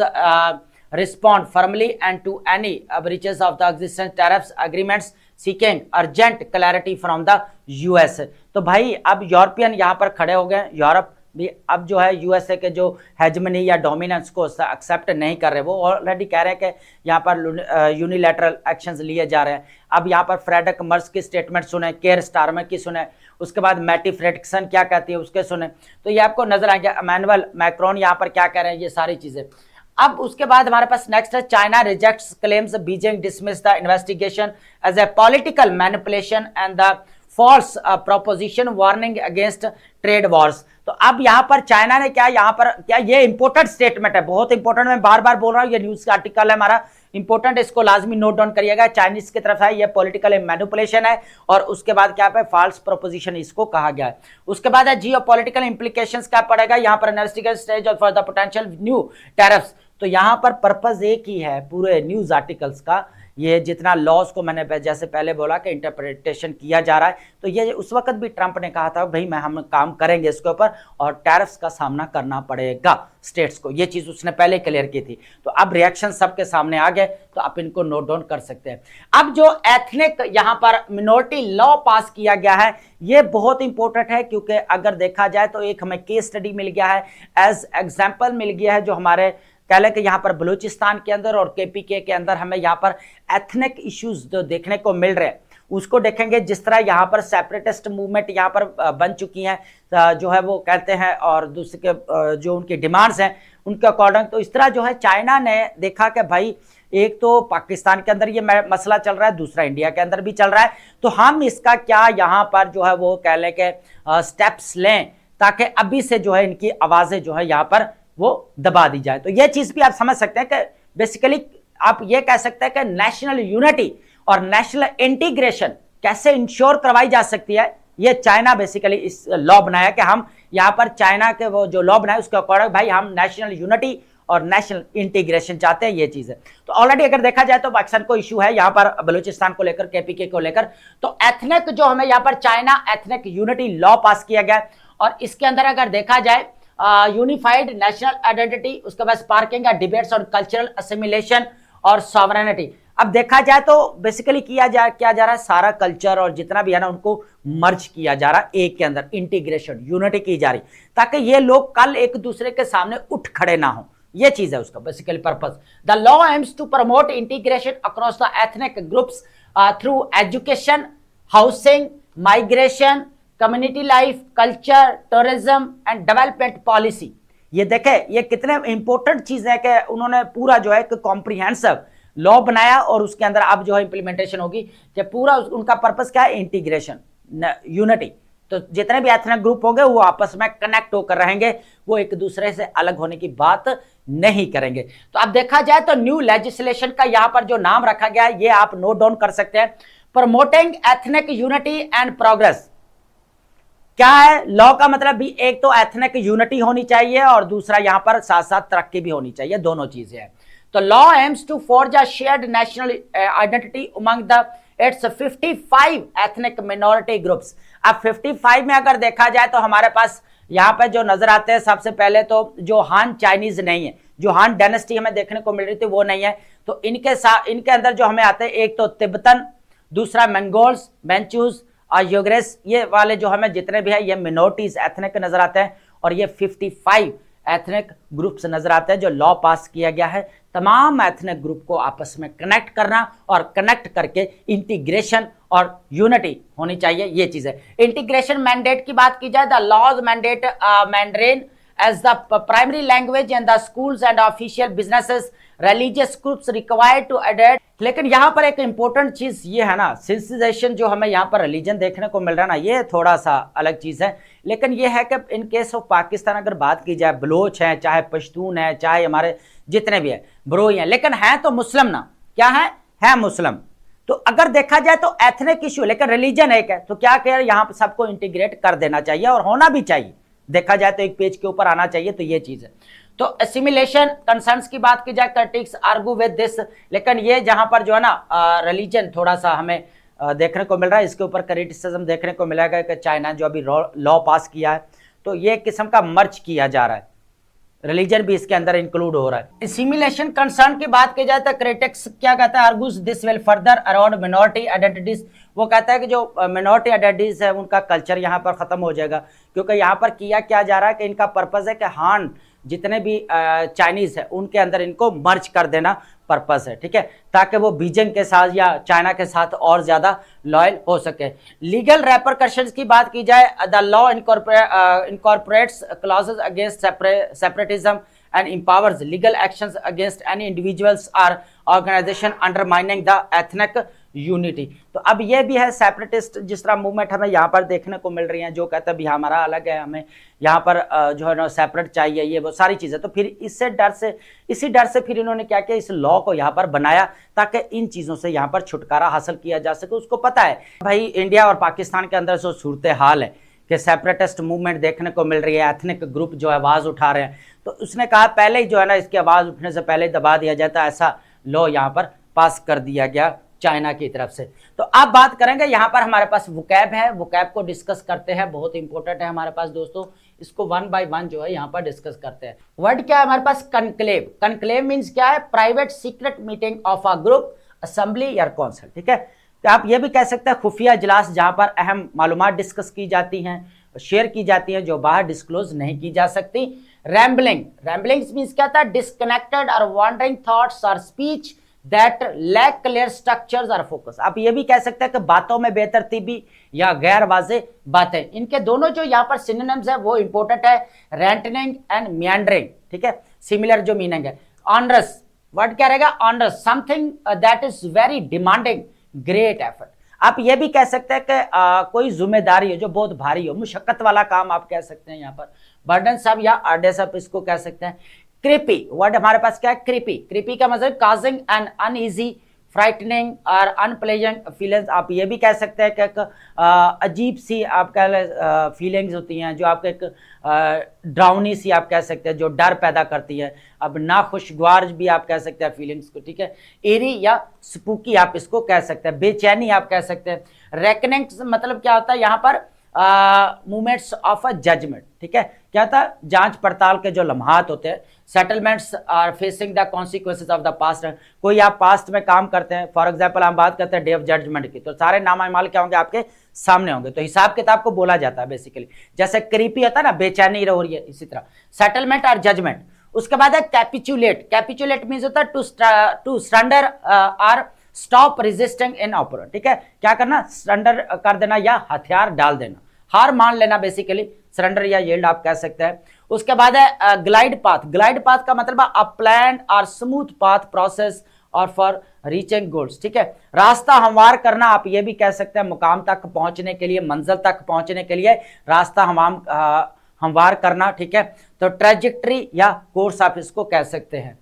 respond firmly and to any breaches of the existing tariffs agreements seeking urgent clarity from the US. तो भाई अब European यहाँ पर खड़े हो गए, यूरोप भी अब जो है यूएसए के जो हेजमनी या डोमिनेंस को एक्सेप्ट नहीं कर रहे, वो ऑलरेडी कह रहे हैं कि यहाँ पर यूनिलैटरल एक्शंस लिए जा रहे हैं। अब यहाँ पर फ्रेडरिक मर्स की स्टेटमेंट सुने, केयर स्टारमर की सुने, उसके बाद मैटी फ्रेडरिक्सन क्या कहती है उसके सुने, तो ये आपको नजर आएंगे। इमैनुअल मैक्रोन यहाँ पर क्या कह रहे हैं, ये सारी चीजें। अब उसके बाद हमारे पास नेक्स्ट है, China rejects claims Beijing dismiss the investigation as a political manipulation and the false proposition warning against trade wars. तो अब यहाँ पर चाइना ने क्या, यहाँ पर क्या, ये इंपोर्टेंट स्टेटमेंट है, बहुत इंपोर्टेंट, मैं बार बार बोल रहा हूँ, ये न्यूज का आर्टिकल है हमारा इंपोर्टेंट, इसको लाजमी नोट डाउन करिएगा। चाइनीज की तरफ है, ये पॉलिटिकल मैनिपुलेशन है, और उसके बाद क्या है, फॉल्स प्रोपोजिशन इसको कहा गया है। उसके बाद है जियोपॉलिटिकल इंप्लीकेशंस क्या पड़ेगा यहाँ पर, investigation stage for the potential new tariffs. तो यहाँ पर पर्पज एक ही है पूरे न्यूज आर्टिकल्स का, ये जितना लॉज को मैंने जैसे पहले बोला कि इंटरप्रिटेशन किया जा रहा है, तो ये उस वक्त भी ट्रंप ने कहा था भाई हम काम करेंगे इसके ऊपर और टैरिफ्स का सामना करना पड़ेगा स्टेट्स को, ये चीज उसने पहले क्लियर की थी। तो अब रिएक्शन सबके सामने आ गए, तो आप इनको नोट डाउन कर सकते हैं। अब जो एथनिक यहाँ पर मिनोरिटी लॉ पास किया गया है, ये बहुत इंपॉर्टेंट है, क्योंकि अगर देखा जाए तो एक हमें केस स्टडी मिल गया है, एज एग्जाम्पल मिल गया है, जो हमारे कह लें कि यहाँ पर बलूचिस्तान के अंदर और केपीके के अंदर हमें यहाँ पर एथनिक इश्यूज जो देखने को मिल रहे हैं उसको देखेंगे। जिस तरह यहाँ पर सेपरेटिस्ट मूवमेंट यहाँ पर बन चुकी हैं जो है वो कहते हैं, और दूसरे के जो उनकी डिमांड्स हैं उनके अकॉर्डिंग, तो इस तरह जो है चाइना ने देखा कि भाई एक तो पाकिस्तान के अंदर ये मसला चल रहा है, दूसरा इंडिया के अंदर भी चल रहा है, तो हम इसका क्या यहाँ पर जो है वो कह लें कि स्टेप्स लें ताकि अभी से जो है इनकी आवाज़ें जो है यहाँ पर वो दबा दी जाए। तो ये चीज भी आप समझ सकते हैं कि बेसिकली आप ये कह सकते हैं कि नेशनल यूनिटी और नेशनल इंटीग्रेशन कैसे इंश्योर करवाई जा सकती है, ये चाइना बेसिकली इस लॉ बनाया कि हम यहाँ पर चाइना के वो जो लॉ बनाए उसके अकॉर्डिंग भाई हम नेशनल यूनिटी और नेशनल इंटीग्रेशन चाहते हैं, ये चीज है। तो ऑलरेडी अगर देखा जाए तो पाकिस्तान को इशू है यहाँ पर बलूचिस्तान को लेकर, केपीके को लेकर, तो एथनिक जो हमें यहाँ पर चाइना एथनिक यूनिटी लॉ पास किया गया, और इसके अंदर अगर देखा जाए यूनिफाइड नेशनल आइडेंटिटी, उसके बाद sparking debates on cultural assimilation और सॉवरेनिटी। अब देखा जाए तो बेसिकली क्या जा रहा है, सारा कल्चर और जितना भी है ना उनको मर्ज किया जा रहा है एक के अंदर, इंटीग्रेशन यूनिटी की जा रही, ताकि ये लोग कल एक दूसरे के सामने उठ खड़े ना हो, ये चीज है उसका basically purpose. The law aims to promote integration across the ethnic groups through education, housing, migration, community life, culture, tourism and development policy. ये देखें ये कितने इंपॉर्टेंट चीज है कि उन्होंने पूरा जो है एक कॉम्प्रिहेंसिव लॉ बनाया और उसके अंदर अब जो है इंप्लीमेंटेशन होगी कि पूरा उनका पर्पस क्या है, इंटीग्रेशन, यूनिटी। तो जितने भी एथनिक ग्रुप होंगे वो आपस में कनेक्ट होकर रहेंगे, वो एक दूसरे से अलग होने की बात नहीं करेंगे। तो अब देखा जाए तो न्यू लेजिस्लेशन का यहां पर जो नाम रखा गया है ये आप नोट डाउन कर सकते हैं, promoting ethnic unity and progress. क्या है लॉ का मतलब भी, एक तो एथनिक यूनिटी होनी चाहिए और दूसरा यहां पर साथ साथ तरक्की भी होनी चाहिए, दोनों चीजें हैं। तो law aims to forge a shared national identity among the its 55 ethnic minority groups. अब 55 में अगर देखा जाए तो हमारे पास यहां पर जो नजर आते हैं सबसे पहले तो जो हान चाइनीज नहीं है, जो हान डायनेस्टी हमें देखने को मिल रही थी वो नहीं है, तो इनके साथ इनके अंदर जो हमें आते हैं एक तो तिब्बतन, दूसरा मंगोल्स, मैंचूज और योग्रेस, ये वाले जो हमें जितने भी है ये मिनोरिटीज एथनिक नजर आते हैं और ये 55 एथनिक ग्रुप्स नजर आते हैं जो लॉ पास किया गया है तमाम एथनिक ग्रुप को आपस में कनेक्ट करना और कनेक्ट करके इंटीग्रेशन और यूनिटी होनी चाहिए, ये चीज है। इंटीग्रेशन मैंडेट की बात की जाए, the law's mandate Mandarin as the primary language in the schools and official businesses, religious groups required to adapt। लेकिन यहाँ पर एक इंपॉर्टेंट चीज ये है ना, सिंसिजाइजेशन जो हमें यहाँ पर रिलीजन देखने को मिल रहा है ना, ये थोड़ा सा अलग चीज है। लेकिन ये है कि इन केस ऑफ पाकिस्तान अगर बात की जाए, बलोच है, चाहे पश्तून है, चाहे हमारे जितने भी है ब्रोई हैं, लेकिन है तो मुस्लिम ना, क्या है मुस्लिम। तो अगर देखा जाए तो एथनिक इश्यू, लेकिन रिलीजन एक है, तो क्या कह रहे यहाँ पर सबको इंटीग्रेट कर देना चाहिए और होना भी चाहिए, देखा जाए तो एक पेज के ऊपर आना चाहिए, तो ये चीज है। तो असिमिलेशन कंसर्न्स की बात की जाए, क्रिटिक्स आर्गू विद दिस, लेकिन ये जहां पर जो है ना रिलीजन थोड़ा सा हमें देखने को मिल रहा है, इसके ऊपर क्रिटिसिज्म देखने को मिलेगा कि चाइना जो अभी लॉ पास किया है तो ये किस्म का मर्ज किया जा रहा है, रिलीजन भी इसके अंदर इंक्लूड हो रहा है। असिमिलेशन कंसर्न की बात की जाए तो क्रिटिक्स क्या कहता है, argues this will further around minority identities. वो कहता है कि जो मिनोरिटी आइडेंटिटीज है उनका कल्चर यहाँ पर खत्म हो जाएगा, क्योंकि यहाँ पर किया क्या जा रहा है कि इनका पर्पस है कि हान जितने भी चाइनीज है उनके अंदर इनको मर्ज कर देना पर्पस है, ठीक है, ताकि वो बीजिंग के साथ या चाइना के साथ और ज्यादा लॉयल हो सके। लीगल रेपरकशंस की बात की जाए, the law incorporates clauses against separatism and empowers legal actions against any individuals or organization undermining the ethnic unity। तो अब ये भी है सेपरेटिस्ट जिस तरह मूवमेंट हमें यहाँ पर देखने को मिल रही है, जो कहते हैं भी हमारा अलग है, हमें यहाँ पर जो है ना सेपरेट चाहिए, ये वो सारी चीजें। तो फिर इसी डर से फिर इन्होंने क्या किया, इस लॉ को यहाँ पर बनाया ताकि इन चीजों से यहाँ पर छुटकारा हासिल किया जा सके। उसको पता है भाई इंडिया और पाकिस्तान के अंदर जो सूरत हाल है कि सेपरेटिस्ट मूवमेंट देखने को मिल रही है, एथनिक ग्रुप जो आवाज उठा रहे हैं, तो उसने कहा पहले ही जो है ना इसकी आवाज उठने से पहले दबा दिया जाता, ऐसा लॉ यहाँ पर पास कर दिया गया चाइना की तरफ से। तो अब बात करेंगे, यहाँ पर हमारे पास वोकैब है, वोकैब को डिस्कस करते हैं, बहुत इंपॉर्टेंट है हमारे पास दोस्तों, इसको वन बाय वन जो है यहाँ पर डिस्कस करते हैं। वर्ड क्या है हमारे पास, कनक्लेव। कनक्लेव मीन्स क्या है, private secret meeting of a group, assembly या काउंसिल, ठीक है। तो आप ये भी कह सकते हैं खुफिया इजलास, जहां पर अहम मालूमात डिस्कस की जाती हैं, शेयर की जाती हैं, जो बाहर डिस्क्लोज नहीं की जा सकती। रैम्बलिंग, रैम्बलिंग्स मींस क्या था, डिस्कनेक्टेड और वॉन्डरिंग थॉट्स और speech that lack clear structures और फोकस। आप ये भी कह सकते हैं कि बातों में बेतरतीबी या गैर वाज़ेह बातें। इनके दोनों जो यहाँ पर सिनोनिम्स है वो इंपॉर्टेंट है, रैंटनिंग एंड मियांडरिंग, ठीक है, सिमिलर जो मीनिंग है। ऑनरस, वर्ड क्या रहेगा, onerous, something that is very demanding, great effort. आप ये भी कह सकते हैं कि कोई जिम्मेदारी हो जो बहुत भारी हो, मुशक्कत वाला काम आप कह सकते हैं यहाँ पर, बर्डन सब या अर्डेस आप इसको कह सकते हैं। क्रीपी, वर्ड हमारे पास क्या है, क्रीपी। क्रीपी का मतलब काजिंग एन अनईजी, फ्राइटनिंग और अनप्लेजेंट फीलिंग्स। आप ये भी कह सकते हैं कि अजीब सी आप कह फीलिंग्स होती हैं, जो आपके एक ड्राउनी सी आप कह सकते हैं, जो डर पैदा करती है। अब नाखुशगवार भी आप कह सकते हैं फीलिंग्स को, ठीक है। एरी या स्पूकी आप इसको कह सकते हैं, बेचैनी आप कह सकते हैं। रेकनिंग मतलब क्या होता है यहाँ पर, मूवमेंट्स ऑफ अ जजमेंट, ठीक है, क्या था, जांच पड़ताल के जो लम्हात होते हैं। Settlements are facing the consequences of the past. कोई आप पास्ट में काम करते हैं, फॉर एग्जांपल हम बात करते हैं डे ऑफ जजमेंट की, तो सारे नामामाल क्या होंगे, आपके सामने होंगे, तो हिसाब किताब को बोला जाता है बेसिकली। जैसे क्रीपी होता है ना, बेचैनी हो रही है, इसी तरह सेटलमेंट और जजमेंट। उसके बाद है कैपिचुलेट। कैपिचुलेट मीन्स होता है टू सरेंडर और स्टॉप रेजिस्टिंग इन ऑपोनेंट, ठीक है, क्या करना, सरेंडर कर देना या हथियार डाल देना, हार मान लेना बेसिकली, सरेंडर या यील्ड आप कह सकते हैं। उसके बाद है ग्लाइड पाथ। ग्लाइड पाथ का मतलब अ प्लान और स्मूथ पाथ प्रोसेस और फॉर रीचिंग गोल्स, ठीक है। रास्ता हमवार करना आप ये भी कह सकते हैं, मुकाम तक पहुंचने के लिए, मंजिल तक पहुंचने के लिए रास्ता हमवार करना, ठीक है। तो ट्रेजेक्ट्री या कोर्स आप इसको कह सकते हैं।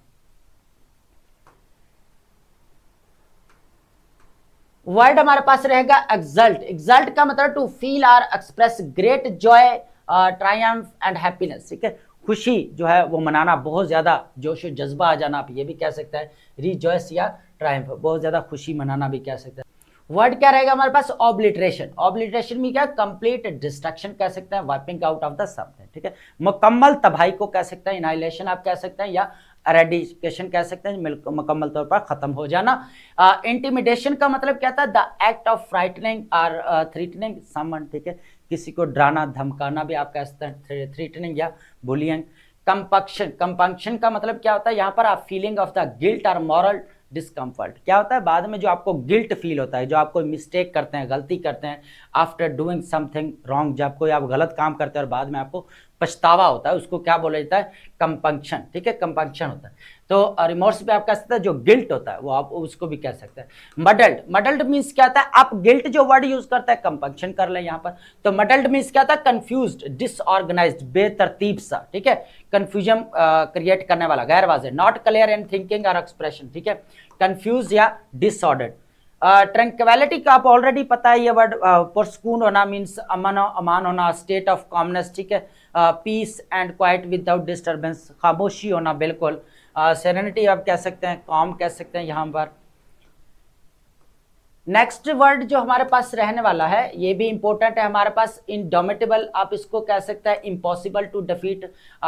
वर्ड हमारे पास रहेगा एक्सल्ट। एक्सल्ट का मतलब टू फील और express great Joy, Triumph and happiness, ठीक है। खुशी जो है वो मनाना, बहुत ज्यादा जोश और जज्बा आ जाना, आप ये भी कह सकते हैं। रिजॉयस या ट्रायम्फ, बहुत ज्यादा खुशी मनाना भी कह सकते हैं। वर्ड क्या रहेगा हमारे पास, ऑब्लिटरेशन। ऑब्लिटरेशन में क्या, कंप्लीट डिस्ट्रक्शन कह सकते हैं, wiping out of the something, ठीक है। मुकम्मल तबाही को कह सकते हैं, इनाइलेशन आप कह सकते हैं, या एरेडिकेशन कह सकते हैं, मुकम्मल तौर पर खत्म हो जाना। इंटिमिडेशन का मतलब क्या था, द एक्ट ऑफ फ्राइटनिंग और थ्रेटनिंग समवन, ठीक है। किसी को डराना धमकाना भी आप कह सकते हैं, थ्रेटनिंग या बुलिंग। कंपक्शन, कंपंक्शन का मतलब क्या होता है, यहाँ पर आप फीलिंग ऑफ द गिल्ट और मॉरल डिस्कम्फर्ट। क्या होता है, बाद में जो आपको गिल्ट फील होता है, जो आपको मिस्टेक करते हैं, गलती करते हैं, आफ्टर डूइंग समथिंग रॉन्ग, जब कोई आप गलत काम करते हैं और बाद में आपको पछतावा होता है, उसको क्या बोला जाता है, कंपंक्शन, ठीक है, कंपंक्शन होता है। तो रिमोर्स पे आप कह सकते हैं, जो गिल्ट होता है वो आप उसको भी कह सकते हैं। मडल्ड, मडल्ड मीन्स क्या होता है, आप गिल्ट जो वर्ड यूज करता है, कंपंक्शन कर ले यहाँ पर। तो मडल्ड मीन्स क्या होता है, कंफ्यूज्ड, डिसऑर्गेनाइज्ड, बेतरतीब सा, ठीक है। कंफ्यूजन क्रिएट करने वाला, गैर वाज़ेह, नॉट क्लियर इन थिंकिंग और एक्सप्रेशन, ठीक है। कंफ्यूज या डिसऑर्डर्ड। ट्रैंक्विलिटी का आप ऑलरेडी पता है ये वर्ड, पुरस्कून होना मीन्स अमन अमान होना, स्टेट ऑफ कॉमनेस, ठीक है। Peace and quiet without disturbance, खामोशी होना बिल्कुल। सेरेनिटी आप कह सकते हैं, कॉम कह सकते हैं यहाँ पर। नेक्स्ट वर्ड जो हमारे पास रहने वाला है ये भी इंपॉर्टेंट है हमारे पास, इनडोमिटेबल आप इसको कह सकते हैं, इम्पॉसिबल टू डिफीट,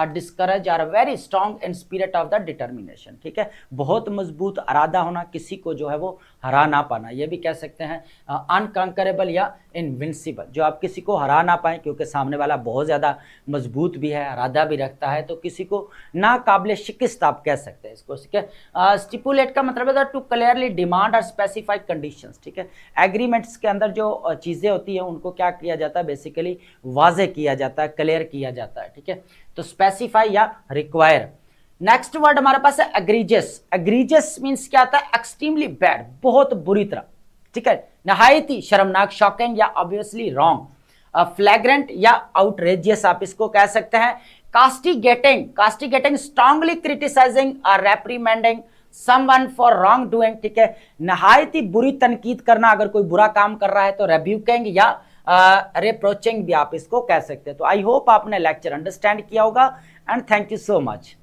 डिस्करेज और very strong in spirit of the determination, ठीक है। बहुत मजबूत इरादा होना, किसी को जो है वो हरा ना पाना, ये भी कह सकते हैं। अनकंकरेबल या इनविंसिबल, जो आप किसी को हरा ना पाए क्योंकि सामने वाला बहुत ज़्यादा मजबूत भी है, इरादा भी रखता है, तो किसी को नाकाबिले शिकस्त आप कह सकते हैं इसको, ठीक है। स्टिपुलेट का मतलब है टू क्लियरली डिमांड और स्पेसिफाई कंडीशंस, ठीक है। एग्रीमेंट्स के अंदर जो चीज़ें होती हैं उनको क्या किया जाता है, बेसिकली वाजे किया जाता है, क्लियर किया जाता है, ठीक है। तो स्पेसिफाई या रिक्वायर। नेक्स्ट वर्ड हमारे पास है एग्रीजियस। एग्रीजियस मीन्स क्या आता है, एक्सट्रीमली बैड, बहुत बुरी तरह, ठीक है। नहायत ही शर्मनाक, शॉकिंग या ऑब्वियसली रॉन्ग। फ्लैग्रेंट या आउटरेजियस आप इसको कह सकते हैं। कास्टिगेटिंग, कास्टिगेटिंग स्ट्रांगली क्रिटिसाइजिंग और रेप्रीमेंडिंग समवन फॉर रॉन्ग डूइंग, ठीक है। नहायत ही बुरी तनकीद करना, अगर कोई बुरा काम कर रहा है तो रेब्यूकिंग या रिप्रोचिंग भी आप इसको कह सकते हैं। तो आई होप आपने लेक्चर अंडरस्टैंड किया होगा and thank you so much.